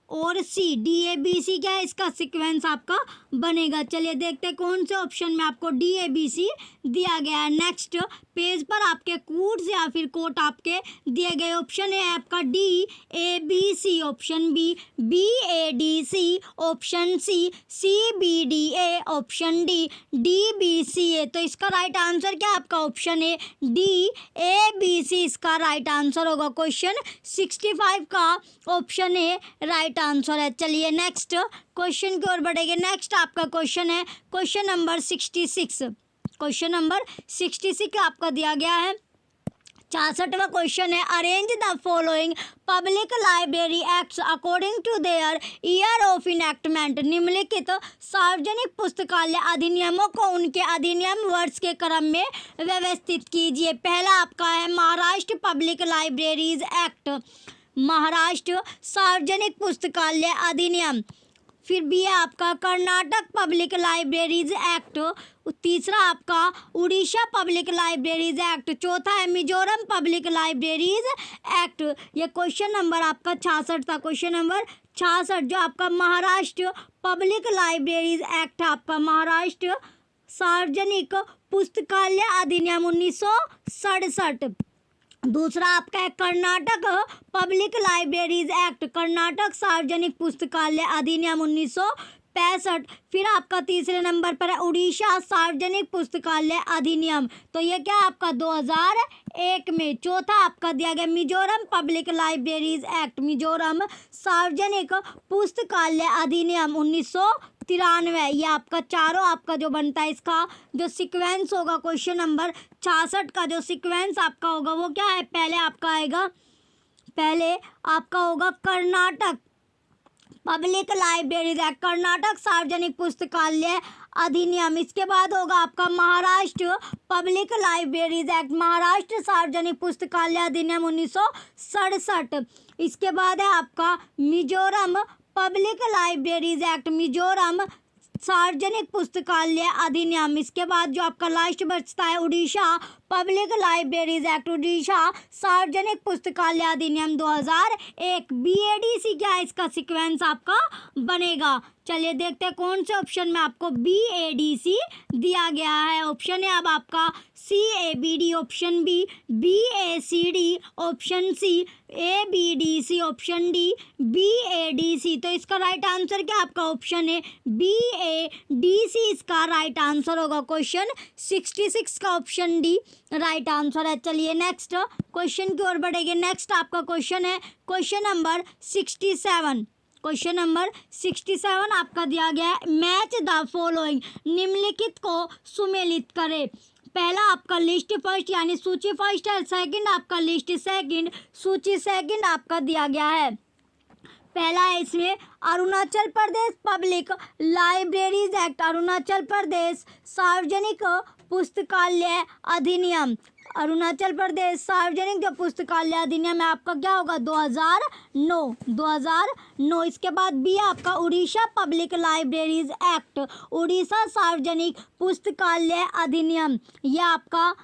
और C, DABC क्या है इसका सीक्वेंस आपका बनेगा। चलिए देखते हैं कौन से ऑप्शन में आपको DABC दिया गया है। नेक्स्ट पेज पर आपके कोड्स या फिर कोट आपके दिए गए, ऑप्शन है आपका DABC, option B BADC, option C CBDA, option D DBCA। तो इसका राइट आंसर क्या आपका ऑप्शन है DABC, इसका राइट आंसर होगा। क्वेश्चन 65 का ऑप्शन है राइट आंसर है। चलिए नेक्स्ट क्वेश्चन की ओर बढ़ेंगे। नेक्स्ट आपका क्वेश्चन है क्वेश्चन नंबर 66। क्वेश्चन नंबर 66 आपका दिया गया है 66वां क्वेश्चन है, arrange the following public library acts according to their year of enactment. निम्नलिखित सार्वजनिक पुस्तकालय अधिनियमों को उनके अधिनियम वर्ष के क्रम में व्यवस्थित कीजिए। पहला आपका है Maharashtra public libraries act, Maharashtra सार्वजनिक पुस्तकालय अधिनियम। फिर भी है आपका कर्नाटक पब्लिक लाइब्रेरीज एक्ट, तीसरा आपका उड़ीसा पब्लिक लाइब्रेरीज एक्ट, चौथा है मिजोरम पब्लिक लाइब्रेरीज एक्ट। ये क्वेश्चन नंबर आपका 66 था, क्वेश्चन नंबर 66 जो आपका महाराष्ट्र पब्लिक लाइब्रेरीज एक्ट आपका महाराष्ट्र सार्वजनिक पुस्तकालय अधिनियम 1967। दूसरा आपका है Karnataka public libraries act, Karnataka सार्वजनिक पुस्तकालय अधिनियम 1965। फिर आपका तीसरे नंबर पर है उड़ीसा सार्वजनिक पुस्तकालय अधिनियम, तो ये क्या आपका 2001 में। चौथा आपका दिया गया Mizoram public libraries act, Mizoram सार्वजनिक पुस्तकालय अधिनियम 93। ये आपका चारों आपका जो बनता है इसका जो सीक्वेंस होगा क्वेश्चन नंबर 66 का जो सीक्वेंस आपका होगा वो क्या है, पहले आपका होगा Karnataka public libraries act, Karnataka सार्वजनिक पुस्तकालय अधिनियम। इसके बाद होगा आपका Maharashtra public libraries act, Maharashtra सार्वजनिक पुस्तकालय अधिनियम 1967। इसके बाद है आपका Mizoram public libraries act, Mizoram सार्वजनिक पुस्तकालय अधिनियम। इसके बाद जो आपका लास्ट बचता है Orissa public libraries act, Orissa सार्वजनिक पुस्तकालय अधिनियम 2001। BADC क्या है, इसका सीक्वेंस आपका बनेगा। चलिए देखते हैं कौन से ऑप्शन में आपको BADC दिया गया है। ऑप्शन है अब आपका CABD, option B BACD, option C ABDC, option D BADC। तो इसका राइट आंसर क्या आपका ऑप्शन है BADC इसका राइट आंसर होगा। क्वेश्चन 66 का ऑप्शन D राइट आंसर है। चलिए नेक्स्ट क्वेश्चन की ओर बढ़ेंगे। नेक्स्ट आपका क्वेश्चन है क्वेश्चन नंबर 67। क्वेश्चन नंबर 67 आपका दिया गया है, मैच द फॉलोइंग, निम्नलिखित को सुमेलित करें। पहला आपका लिस्ट फर्स्ट यानी सूची फर्स्ट है, सेकंड आपका लिस्ट सेकंड, सूची सेकंड आपका दिया गया है। पहला है इसमें Arunachal Pradesh public libraries act, Arunachal Pradesh सार्वजनिक पुस्तकालय अधिनियम, अरुणाचल प्रदेश सार्वजनिक जो पुस्तकालय अधिनियम है आपका क्या होगा 2009। इसके बाद बी आपका Orissa public libraries act, Orissa सार्वजनिक पुस्तकालय अधिनियम। यह आपका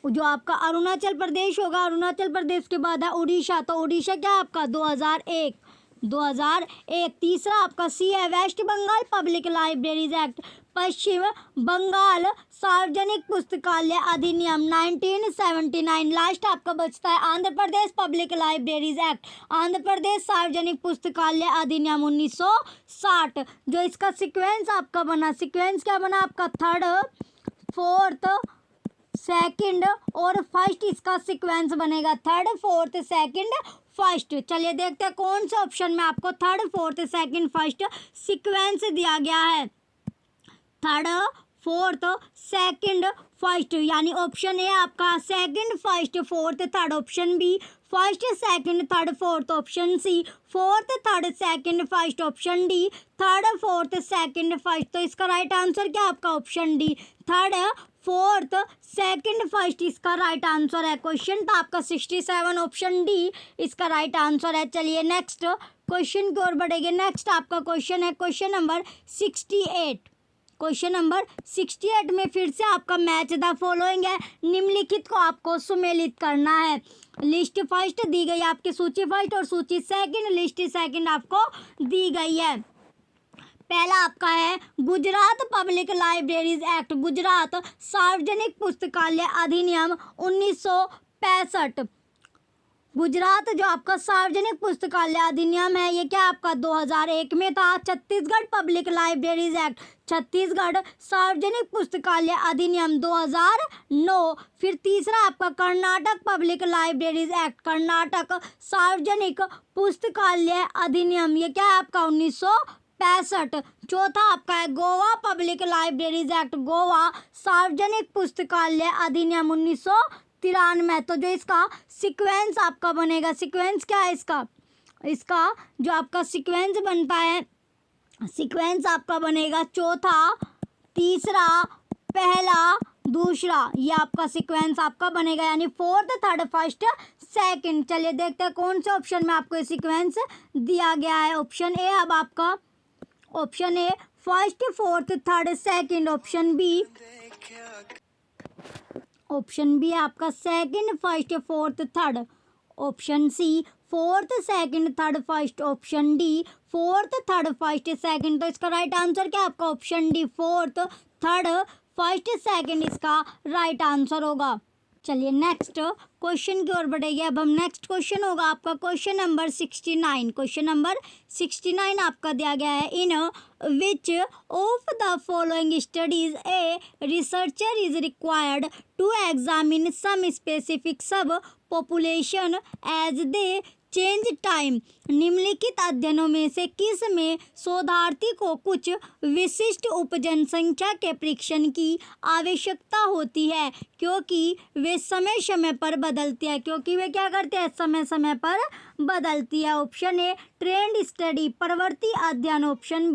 जो आपका अरुणाचल प्रदेश होगा, अरुणाचल प्रदेश के बाद है उड़ीसा, तो उड़ीसा क्या है आपका 2001। तीसरा आपका सी है West Bengal public libraries act, पश्चिम बंगाल सार्वजनिक पुस्तकालय अधिनियम 1979। लास्ट आपका बचता है Andhra Pradesh public libraries act, Andhra Pradesh सार्वजनिक पुस्तकालय अधिनियम 1960। जो इसका सीक्वेंस आपका बना, सीक्वेंस क्या बना आपका थर्ड फोर्थ सेकंड और फर्स्ट, इसका सीक्वेंस बनेगा थर्ड फोर्थ सेकंड फर्स्ट। चलिए देखते हैं कौन से ऑप्शन में आपको third fourth second first sequence दिया गया है। थर्ड फोर्थ सेकंड फर्स्ट यानी ऑप्शन ए आपका second first fourth third, option B first second third fourth, option C fourth third second first, option D third fourth second first. तो इसका right answer क्या आपका option D third fourth second first इसका right answer है। Question था आपका 67, option D इसका right answer है। चलिए नेक्स्ट क्वेश्चन की ओर बढ़ेंगे। नेक्स्ट आपका क्वेश्चन है क्वेश्चन नंबर 68। क्वेश्चन नंबर 68 में फिर से आपका मैच द फॉलोइंग है, निम्नलिखित को आपको सुमेलित करना है। लिस्ट फर्स्ट दी गई आपकी सूची फर्स्ट और सूची सेकंड, लिस्ट सेकंड आपको दी गई है। पहला आपका है Gujarat public libraries act, Gujarat सार्वजनिक पुस्तकालय अधिनियम 1965। गुजरात जो आपका सार्वजनिक पुस्तकालय अधिनियम है ये क्या आपका 2001 में था। Chhattisgarh public libraries act, Chhattisgarh सार्वजनिक पुस्तकालय अधिनियम 2009। फिर तीसरा आपका Karnataka public libraries act, Karnataka सार्वजनिक पुस्तकालय अधिनियम, ये क्या है आपका 1965। चौथा आपका है Goa public libraries act, Goa सार्वजनिक पुस्तकालय अधिनियम 1993। तो जो इसका सीक्वेंस आपका बनेगा, सीक्वेंस क्या है इसका जो आपका सीक्वेंस बनता है, सीक्वेंस आपका बनेगा चौथा तीसरा पहला दूसरा, ये आपका सीक्वेंस आपका बनेगा यानी फोर्थ थर्ड फर्स्ट सेकंड। चलिए देखते हैं कौन से ऑप्शन में आपको ये सीक्वेंस दिया गया है। ऑप्शन ए अब आपका option A first fourth third second, option B आपका second first fourth third, option C fourth second third first, option D fourth third first second. तो इसका राइट आंसर क्या आपका option D fourth third first second इसका right answer होगा। चलिए next question की ओर बढ़ेंगे। अब हम नेक्स्ट क्वेश्चन होगा आपका क्वेश्चन नंबर 69। क्वेश्चन नंबर 69 आपका दिया गया है, in which of the following studies a researcher is required to examine some specific sub population as they change time. निम्नलिखित अध्ययनों में से किस में शोधार्थी को कुछ विशिष्ट उपजनसंख्या के परीक्षण की आवश्यकता होती है, क्योंकि वे समय समय पर बदलती है, क्योंकि वे क्या करते हैं, समय समय पर बदलती है। ऑप्शन ए ट्रेंड स्टडी, प्रवृत्ति अध्ययन। ऑप्शन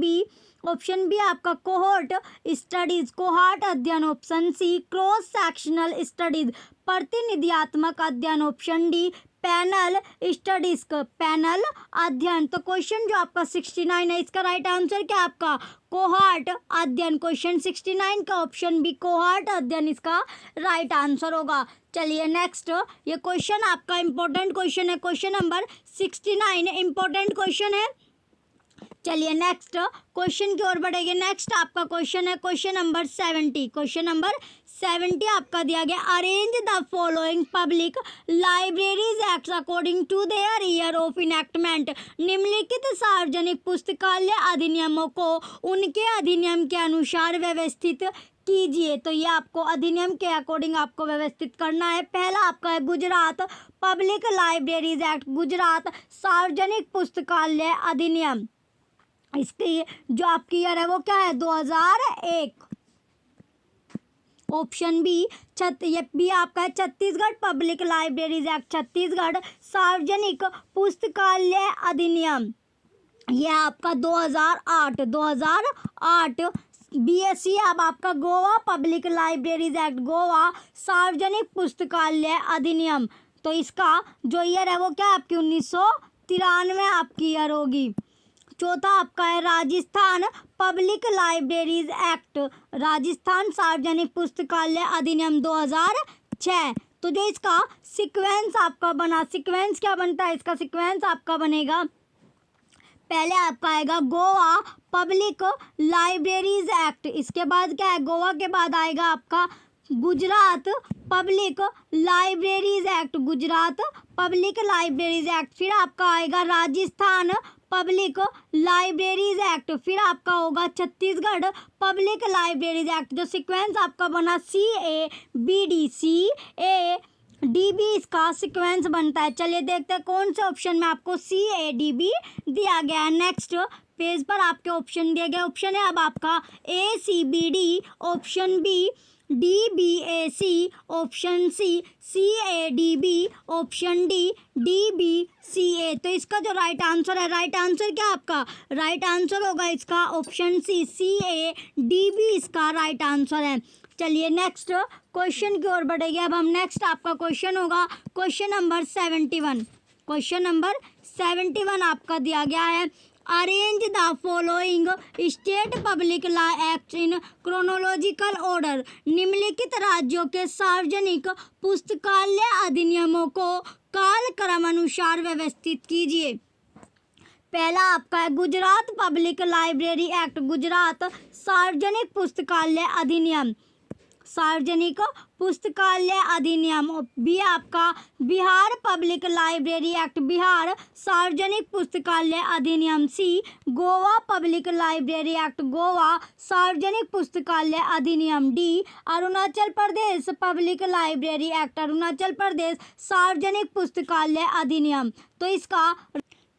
बी आपका कोहोर्ट स्टडीज, कोहार्ट अध्ययन। Option C cross sectional studies, प्रतिनिधियात्मक अध्ययन। Option D panel studies, panel अध्ययन। तो क्वेश्चन जो आपका 69 है, इसका राइट आंसर क्या आपका कोहार्ट अध्ययन। क्वेश्चन 69 का ऑप्शन बी कोहार्ट अध्ययन इसका राइट आंसर होगा। चलिए नेक्स्ट, ये क्वेश्चन आपका इंपॉर्टेंट क्वेश्चन है, क्वेश्चन नंबर 69 इंपॉर्टेंट क्वेश्चन है। चलिए नेक्स्ट क्वेश्चन की ओर बढ़ेंगे। नेक्स्ट आपका क्वेश्चन है क्वेश्चन नंबर 70। क्वेश्चन नंबर 70 आपका दिया गया, arrange the following public libraries act according to their year of enactment. निम्नलिखित सार्वजनिक पुस्तकालय अधिनियमों को उनके अधिनियम के अनुसार व्यवस्थित कीजिए। तो ये आपको अधिनियम के अकॉर्डिंग आपको व्यवस्थित करना है। पहला आपका है Gujarat public libraries act, Gujarat सार्वजनिक पुस्तकालय अधिनियम। इसकी जो आपकी ईयर है वो क्या है, 2001। ऑप्शन बी ये बी आपका है Chhattisgarh public libraries act, Chhattisgarh सार्वजनिक पुस्तकालय अधिनियम, ये आपका 2008। बीएससी अब आपका Goa public libraries act, Goa सार्वजनिक पुस्तकालय अधिनियम। तो इसका जो ईयर है वो क्या है आपकी 1993 आपकी ईयर होगी। चौथा आपका है Rajasthan public libraries act, Rajasthan सार्वजनिक पुस्तकालय अधिनियम 2006। तो जो इसका सीक्वेंस आपका बना, सीक्वेंस क्या बनता है, इसका सीक्वेंस आपका बनेगा, पहले आपका आएगा गोवा पब्लिक लाइब्रेरीज एक्ट, इसके बाद क्या है, गोवा के बाद आएगा आपका Gujarat public libraries act, Gujarat public libraries act. फिर आपका आएगा राजस्थान पब्लिक लाइब्रेरीज एक्ट, फिर आपका होगा छत्तीसगढ़ पब्लिक लाइब्रेरीज एक्ट। जो सीक्वेंस आपका बना CABD इसका सीक्वेंस बनता है। चलिए देखते हैं कौन से ऑप्शन में आपको CADB दिया गया है। नेक्स्ट पेज पर आपके ऑप्शन दिए गए, ऑप्शन है अब आपका ACBD, option B DBAC, option C CADB, option D DBCA। तो इसका जो राइट आंसर है, राइट आंसर क्या आपका, राइट आंसर होगा इसका ऑप्शन सी CADB इसका राइट आंसर है। चलिए नेक्स्ट क्वेश्चन की ओर बढ़ेंगे। अब हम नेक्स्ट आपका क्वेश्चन होगा क्वेश्चन नंबर 71। क्वेश्चन नंबर 71 आपका दिया गया है, arrange the following state public law act in chronological order. निम्नलिखित राज्यों के सार्वजनिक पुस्तकालय अधिनियमों को कालक्रम अनुसार व्यवस्थित कीजिए। पहला आपका है Gujarat public library act, Gujarat सार्वजनिक पुस्तकालय अधिनियम, सार्वजनिक पुस्तकालय अधिनियम। बी आपका Bihar public library act, Bihar सार्वजनिक पुस्तकालय अधिनियम। C Goa public library act, Goa सार्वजनिक पुस्तकालय अधिनियम। D Arunachal Pradesh public library act, Arunachal Pradesh सार्वजनिक पुस्तकालय अधिनियम। तो इसका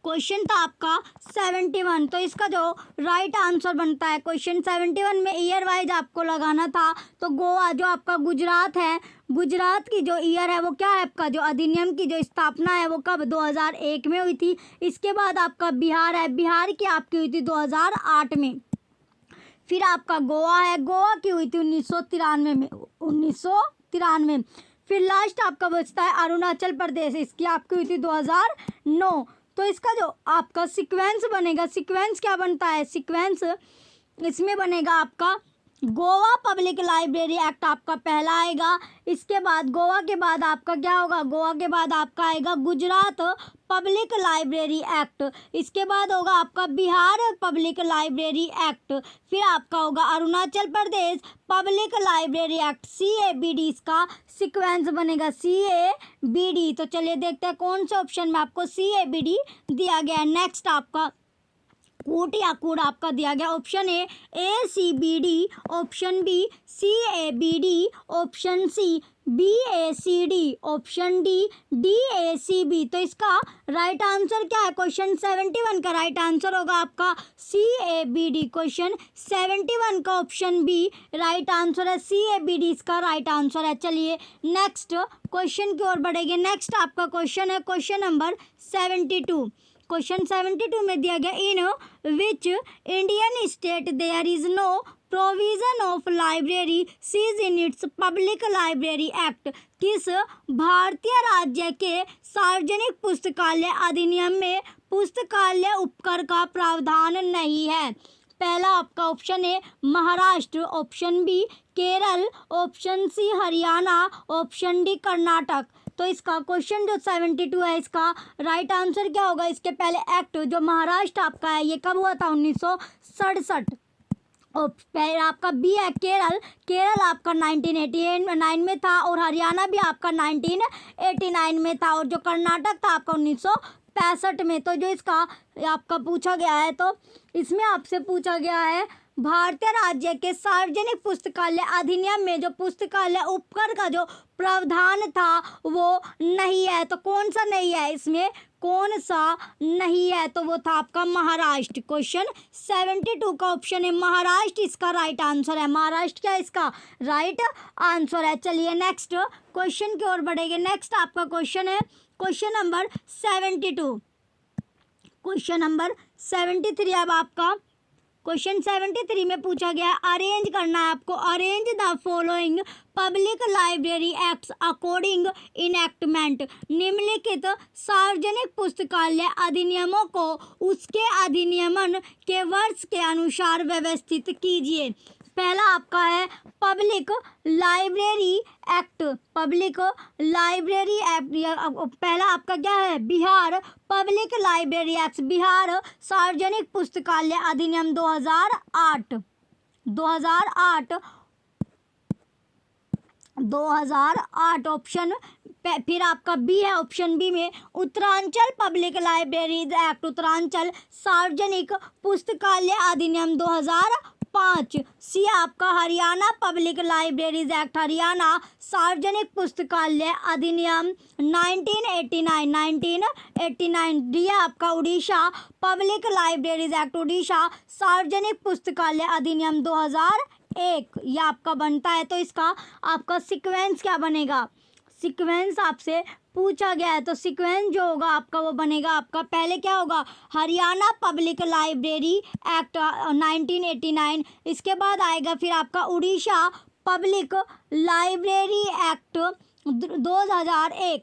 क्वेश्चन था आपका 71, तो इसका जो राइट आंसर बनता है क्वेश्चन 71 में ईयर वाइज आपको लगाना था। तो गोवा जो आपका गुजरात है, गुजरात की जो ईयर है वो क्या है आपका, जो अधिनियम की जो स्थापना है वो कब 2001 में हुई थी। इसके बाद आपका बिहार है, बिहार की आपकी हुई थी 2008 में। फिर आपका गोवा है, गोवा की हुई थी 1993 में, 1993। फिर लास्ट आपका बचता है अरुणाचल प्रदेश, इसकी आपकी हुई थी 2009। तो इसका जो आपका सीक्वेंस बनेगा, सीक्वेंस क्या बनता है, सीक्वेंस इसमें बनेगा आपका गोवा पब्लिक लाइब्रेरी एक्ट आपका पहला आएगा। इसके बाद गोवा के बाद आपका क्या होगा, गोवा के बाद आपका आएगा गुजरात पब्लिक लाइब्रेरी एक्ट। इसके बाद होगा आपका बिहार पब्लिक लाइब्रेरी एक्ट। फिर आपका होगा Arunachal Pradesh public library act, CABD इसका सीक्वेंस बनेगा, CABD। तो चलिए देखते हैं कौन से ऑप्शन में आपको CABD दिया गया है। नेक्स्ट आपका कूट या कूड़ आपका दिया गया। Option A C B D, option B C A B D, option C B A C D, option D D A C B. तो इसका राइट आंसर क्या है? क्वेश्चन 71 का राइट आंसर होगा आपका सी ए बी डी। क्वेश्चन 71 का option B right answer है, सी A B D इसका राइट आंसर है। चलिए नेक्स्ट क्वेश्चन की ओर बढ़ेंगे। नेक्स्ट आपका क्वेश्चन है क्वेश्चन नंबर 72। क्वेश्चन 72 में दिया गया, in which Indian state there is no provision of library cess in its public library act. किस भारतीय राज्य के सार्वजनिक पुस्तकालय अधिनियम में पुस्तकालय उपकर का प्रावधान नहीं है? पहला आपका ऑप्शन है Maharashtra, option B Kerala, option C Haryana, option D Karnataka. तो इसका क्वेश्चन जो 72 है इसका राइट आंसर क्या होगा? इसके पहले एक्ट जो महाराष्ट्र आपका है ये कब हुआ था? 1967। और पहले आपका बी है केरल, केरल आपका 1989 में था, और हरियाणा भी आपका 1989 में था, और जो कर्नाटक था आपका 1965 में। तो जो इसका आपका पूछा गया है, तो इसमें आपसे पूछा गया है भारतीय राज्य के सार्वजनिक पुस्तकालय अधिनियम में जो पुस्तकालय उपकर का जो प्रावधान था वो नहीं है। तो कौन सा नहीं है? इसमें कौन सा नहीं है? तो वो था आपका महाराष्ट्र। क्वेश्चन 72 का ऑप्शन है महाराष्ट्र इसका राइट आंसर है। महाराष्ट्र क्या इसका राइट आंसर है। चलिए नेक्स्ट क्वेश्चन की ओर बढ़ेंगे। नेक्स्ट आपका क्वेश्चन है क्वेश्चन नंबर 72। क्वेश्चन नंबर 73 अब आपका क्वेश्चन 73 में पूछा गया है, अरेंज करना है आपको, arrange the following public library acts according enactment. निम्नलिखित सार्वजनिक पुस्तकालय अधिनियमों को उसके अधिनियमन के वर्ष के अनुसार व्यवस्थित कीजिए। पहला आपका है public library act, public library act. पहला आपका क्या है? Bihar public library act, Bihar सार्वजनिक पुस्तकालय अधिनियम 2008 ऑप्शन। फिर आपका बी है, ऑप्शन बी में Uttaranchal public library act, Uttaranchal सार्वजनिक पुस्तकालय अधिनियम 2005। सी आपका Haryana public libraries act, Haryana सार्वजनिक पुस्तकालय अधिनियम 1989। डी आपका Orissa public libraries act, Orissa सार्वजनिक पुस्तकालय अधिनियम 2001। यह आपका बनता है। तो इसका आपका सीक्वेंस क्या बनेगा? सीक्वेंस आपसे पूछा गया है, तो सीक्वेंस जो होगा आपका वो बनेगा आपका पहले क्या होगा? हरियाणा पब्लिक लाइब्रेरी एक्ट 1989, इसके बाद आएगा फिर आपका उड़ीसा पब्लिक लाइब्रेरी एक्ट 2001,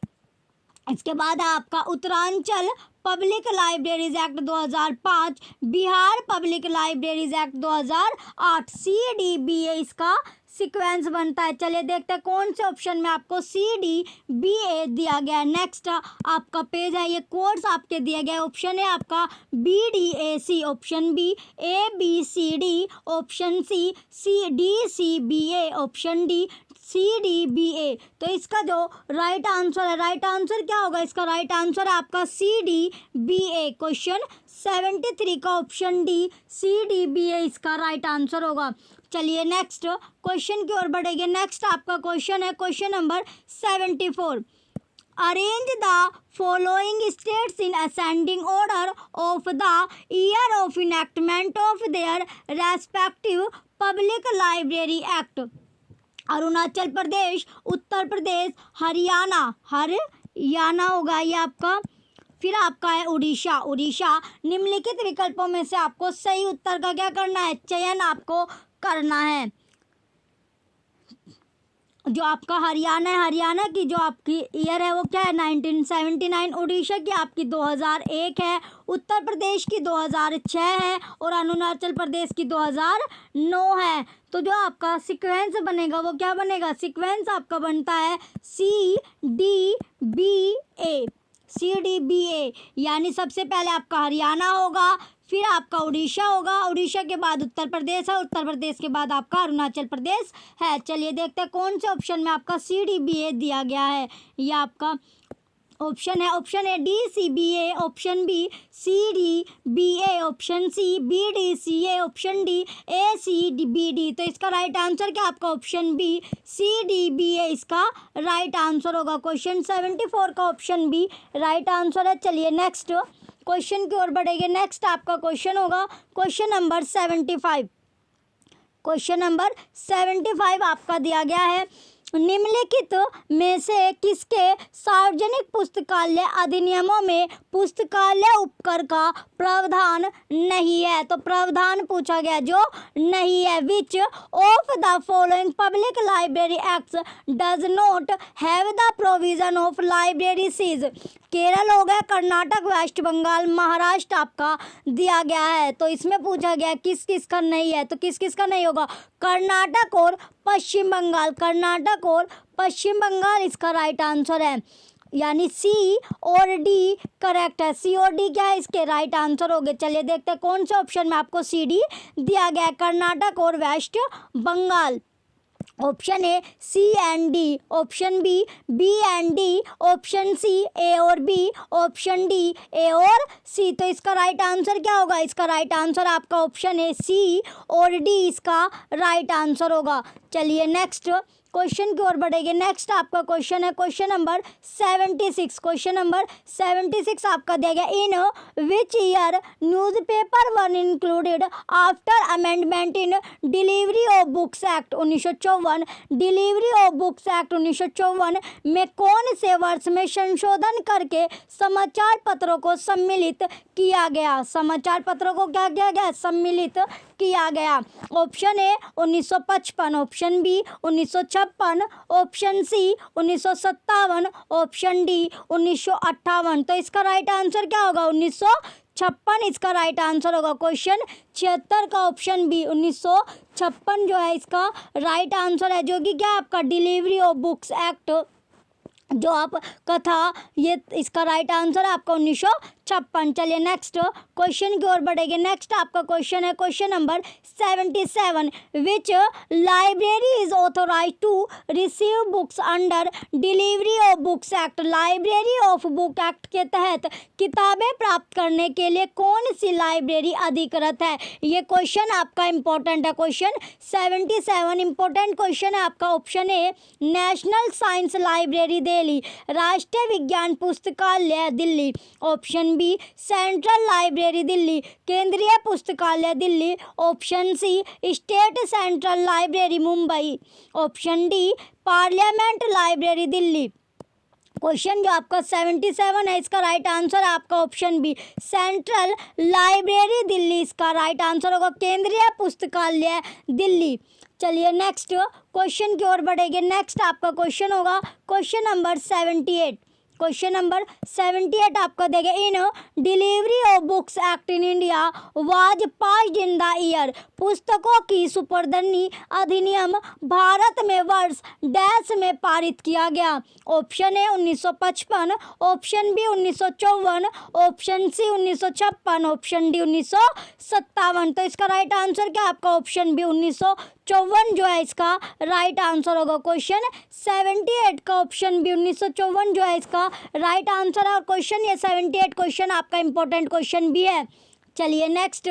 इसके बाद आपका Uttaranchal public libraries act 2005, Bihar public libraries act 2008। CDBA इसका सीक्वेंस बनता है। चलिए देखते हैं कौन से ऑप्शन में आपको CDBA दिया गया है। नेक्स्ट आपका पेज है, ये कोर्स आपके दिए गए। ऑप्शन है आपका BDAC, option B ABCD, option C DCBA, option D CDBA। तो इसका जो राइट आंसर है, राइट आंसर क्या होगा? इसका राइट आंसर है आपका CDBA। क्वेश्चन 73 का ऑप्शन डी CDBA इसका राइट आंसर होगा। चलिए नेक्स्ट क्वेश्चन की ओर बढ़ेंगे। नेक्स्ट आपका क्वेश्चन है question number 74। Arrange the following states in ascending order of the year of enactment of their respective public library act. Arunachal Pradesh, Uttar Pradesh, Haryana होगा ये आपका। फिर आपका है उड़ीसा। निम्नलिखित विकल्पों में से आपको सही उत्तर का क्या करना है? चयन आपको करना है। जो आपका हरियाणा है, हरियाणा की जो आपकी ईयर है वो क्या है? 1979। उड़ीसा की आपकी 2001 है, उत्तर प्रदेश की 2006 है, और अरुणाचल प्रदेश की 2009 है। तो जो आपका सीक्वेंस बनेगा वो क्या बनेगा? सीक्वेंस आपका बनता है CDBA, यानी सबसे पहले आपका हरियाणा होगा, फिर आपका उड़ीसा होगा, उड़ीसा के बाद उत्तर प्रदेश है, उत्तर प्रदेश के बाद आपका अरुणाचल प्रदेश है। चलिए देखते हैं कौन से ऑप्शन में आपका CDBA दिया गया है। ये आपका ऑप्शन है option A D C B A, option B C D B A, option C B D C A, option D A C D B D. तो इसका राइट आंसर क्या आपका option B C D B A इसका right answer होगा। Question 74 का option B right answer है। चलिए next question की ओर बढ़ेंगे। नेक्स्ट आपका क्वेश्चन होगा क्वेश्चन नंबर 75। क्वेश्चन नंबर 75 आपका दिया गया है, निम्नलिखित में से किसके सार्वजनिक पुस्तकालय अधिनियमों में पुस्तकालय उपकर का प्रावधान नहीं है। तो प्रावधान पूछा गया जो नहीं है। Which of the following public library acts does not have the provision of library cess. Kerala हो गया, कर्नाटक, वेस्ट बंगाल, महाराष्ट्र आपका दिया गया है। तो इसमें पूछा गया किस किस का नहीं है, तो किस किस का नहीं होगा, कर्नाटक और पश्चिम बंगाल। कर्नाटक और पश्चिम बंगाल इसका राइट आंसर है, यानी सी और डी करेक्ट है। सी और डी क्या है इसके राइट आंसर हो गए। चलिए देखते हैं कौन से ऑप्शन में आपको सी डी दिया गया है, कर्नाटक और West Bengal. Option A C and D, option B and D, option C A और बी, ऑप्शन डी ए और सी। तो इसका राइट आंसर क्या होगा, इसका राइट आंसर आपका ऑप्शन ए सी और डी इसका राइट आंसर होगा। चलिए नेक्स्ट क्वेश्चन की ओर बढ़ेंगे। नेक्स्ट आपका क्वेश्चन है क्वेश्चन नंबर 76। क्वेश्चन नंबर 76 आपका दिया गया, in which year newspaper one included after amendment in delivery of books act 1954। Delivery of books act 1954 में कौन से वर्ष में संशोधन करके समाचार पत्रों को सम्मिलित किया गया। समाचार पत्रों को क्या किया गया, सम्मिलित किया गया। Option A 1955, option B 1956, option C 1957, option D 1958। तो इसका राइट आंसर क्या होगा, 1956 इसका राइट आंसर होगा। क्वेश्चन 76 का ऑप्शन बी 1956 जो है इसका राइट आंसर है, जो कि क्या आपका डिलीवरी ऑफ बुक्स एक्ट जो आपका था, ये इसका राइट आंसर है आपका 1956। चलिए नेक्स्ट क्वेश्चन की ओर बढ़ेंगे। नेक्स्ट आपका क्वेश्चन है question number 77, which library is authorise to receive books under delivery of books act. Library of book act के तहत किताबें प्राप्त करने के लिए कौन सी लाइब्रेरी अधिकृत है। ये क्वेश्चन आपका इंपॉर्टेंट है। क्वेश्चन 77 इंपॉर्टेंट क्वेश्चन है आपका। Option A national science library Delhi, राष्ट्रीय विज्ञान पुस्तकालय Delhi, option B central library Delhi, केंद्रीय पुस्तकालय Delhi, option C state central library Mumbai, option D parliament library Delhi. Question जो आपका 77 है इसका राइट आंसर आपका option B central library Delhi इसका राइट आंसर होगा, केंद्रीय पुस्तकालय दिल्ली। चलिए नेक्स्ट क्वेश्चन की ओर बढ़ेंगे। नेक्स्ट आपका क्वेश्चन होगा क्वेश्चन नंबर 78। क्वेश्चन नंबर 78 आपको देगा, in delivery of books act in India was passed in the year. पुस्तकों की सुपुर्दगी अधिनियम भारत में वर्ष डैश में पारित किया गया। Option A 1955, option B 1954, option C 1956, option D 1957। तो इसका राइट आंसर क्या आपका ऑप्शन बी 1954 जो है इसका राइट आंसर होगा। क्वेश्चन 78 का ऑप्शन बी 1954 जो है इसका राइट आंसर है। और क्वेश्चन ये 78 क्वेश्चन आपका इंपॉर्टेंट क्वेश्चन भी है। चलिए नेक्स्ट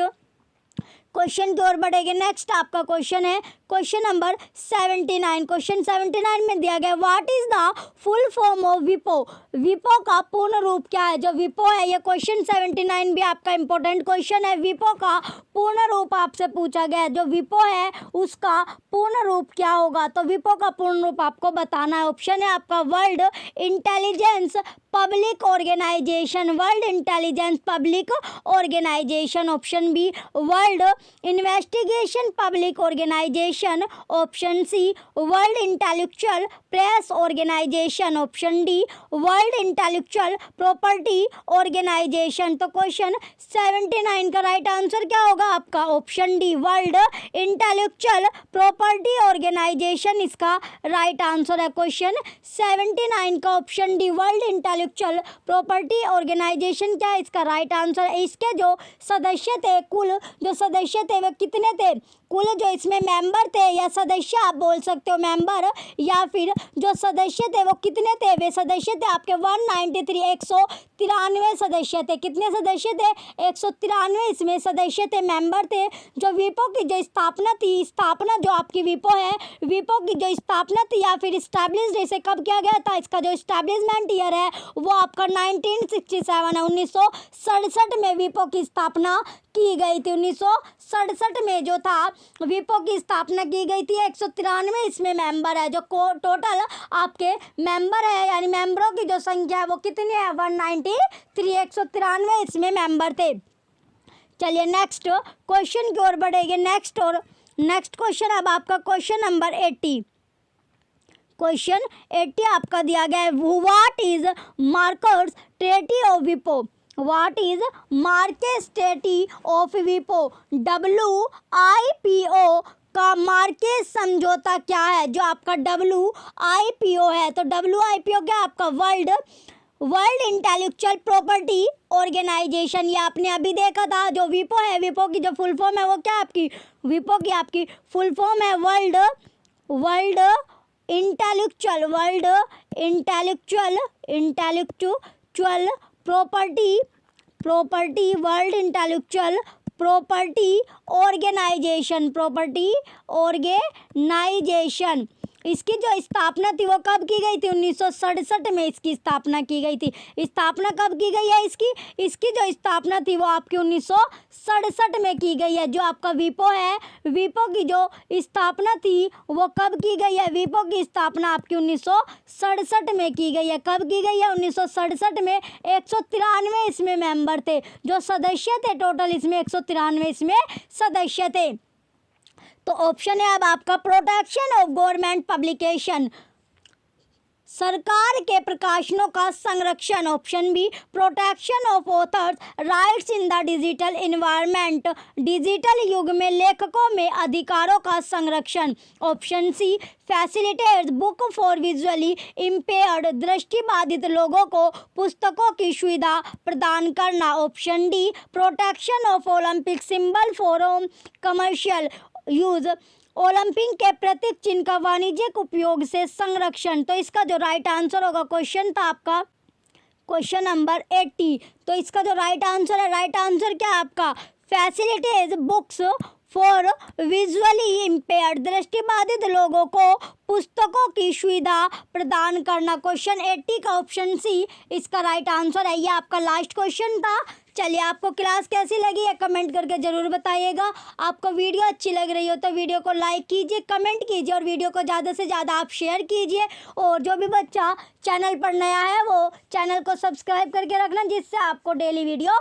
क्वेश्चन की ओर बढ़ेंगे। नेक्स्ट आपका क्वेश्चन है क्वेश्चन नंबर 79। क्वेश्चन 79 में दिया गया, what is the full form of विपो। विपो का पूर्ण रूप क्या है। जो विपो है ये क्वेश्चन 79 भी आपका इंपॉर्टेंट क्वेश्चन है। विपो का पूर्ण रूप आपसे पूछा गया है, जो विपो है उसका पूर्ण रूप क्या होगा। तो विपो का पूर्ण रूप आपको बताना है। ऑप्शन है आपका world intelligence public organisation, world intelligence public organisation, option B world investigation public organisation, option C world intellectual press organisation, option D world intellectual property organisation. तो क्वेश्चन 79 का राइट आंसर क्या होगा आपका option D world intellectual property organisation इसका right answer है। Question 79 का option D world intellectual intellectual property organisation क्या है? इसका राइट आंसर है। इसके जो सदस्य थे, कुल जो सदस्य थे वे कितने थे? कुल जो इसमें मेंबर थे या सदस्य आप बोल सकते हो मेंबर, या फिर जो सदस्य थे वो कितने थे? वे सदस्य थे आपके 193, 193 सदस्य थे। कितने सदस्य थे? 193 इसमें सदस्य थे, मेंबर थे। जो विपो की जो स्थापना थी, स्थापना जो आपकी विपो है, विपो की जो स्थापना थी या फिर स्टैब्लिश इसे कब किया गया था? इसका जो स्टैब्लिशमेंट ईयर है वो आपका 1967 है। 1967 में विपो की स्थापना की गई थी। 1967 में जो था विपो की स्थापना की गई थी। 193 इसमें मेंबर है। जो टोटल आपके मेंबर है यानी मेंबरों की जो संख्या है वो कितनी है? 193, 193 इसमें मेंबर थे। चलिए नेक्स्ट क्वेश्चन की ओर बढ़ेंगे। नेक्स्ट क्वेश्चन अब आपका क्वेश्चन नंबर 80। क्वेश्चन 80 आपका दिया गया है, what is market strategy of विपो? What is market strategy of विपो? WIPO का मार्केट समझौता क्या है? जो आपका WIPO है, तो WIPO क्या आपका वर्ल्ड इंटेलेक्चुअल प्रॉपर्टी ऑर्गेनाइजेशन। ये आपने अभी देखा था। जो विपो है, विपो की जो फुल फॉर्म है वो क्या आपकी? विपो की आपकी फुल फॉर्म है world intellectual property world intellectual property organisation. इसकी जो स्थापना थी वो कब की गई थी? 1967 में इसकी स्थापना की गई थी। स्थापना कब की गई है इसकी जो स्थापना थी वो आपकी 1967 में की गई है। जो आपका विपो है, विपो की जो स्थापना थी वो कब की गई है? विपो की स्थापना आपकी 1967 में की गई है। कब की गई है? 1967 में। 193 इसमें मेंबर थे। जो सदस्य थे टोटल इसमें 193 इसमें सदस्य थे। तो ऑप्शन है अब आपका प्रोटेक्शन ऑफ गवर्नमेंट पब्लिकेशन, सरकार के प्रकाशनों का संरक्षण। Option B protection of authors rights in the digital environment, digital युग में लेखकों में अधिकारों का संरक्षण। Option C facilitates book for visually impaired, दृष्टिबाधित लोगों को पुस्तकों की सुविधा प्रदान करना। Option D protection of Olympic symbol for commercial use, Olympic के प्रतीक चिन्ह का वाणिज्यिक उपयोग से संरक्षण। तो इसका जो राइट आंसर होगा, क्वेश्चन था आपका क्वेश्चन नंबर 80। तो इसका जो राइट आंसर है, राइट आंसर क्या है आपका? Facilities books for visually impaired, दृष्टिबाधित लोगों को पुस्तकों की सुविधा प्रदान करना। क्वेश्चन 80 का ऑप्शन सी इसका राइट आंसर है। ये आपका लास्ट क्वेश्चन था। चलिए आपको क्लास कैसी लगी है कमेंट करके ज़रूर बताइएगा। आपको वीडियो अच्छी लग रही हो तो वीडियो को लाइक कीजिए, कमेंट कीजिए और वीडियो को ज़्यादा से ज़्यादा आप शेयर कीजिए। और जो भी बच्चा चैनल पर नया है वो चैनल को सब्सक्राइब करके रखना, जिससे आपको डेली वीडियो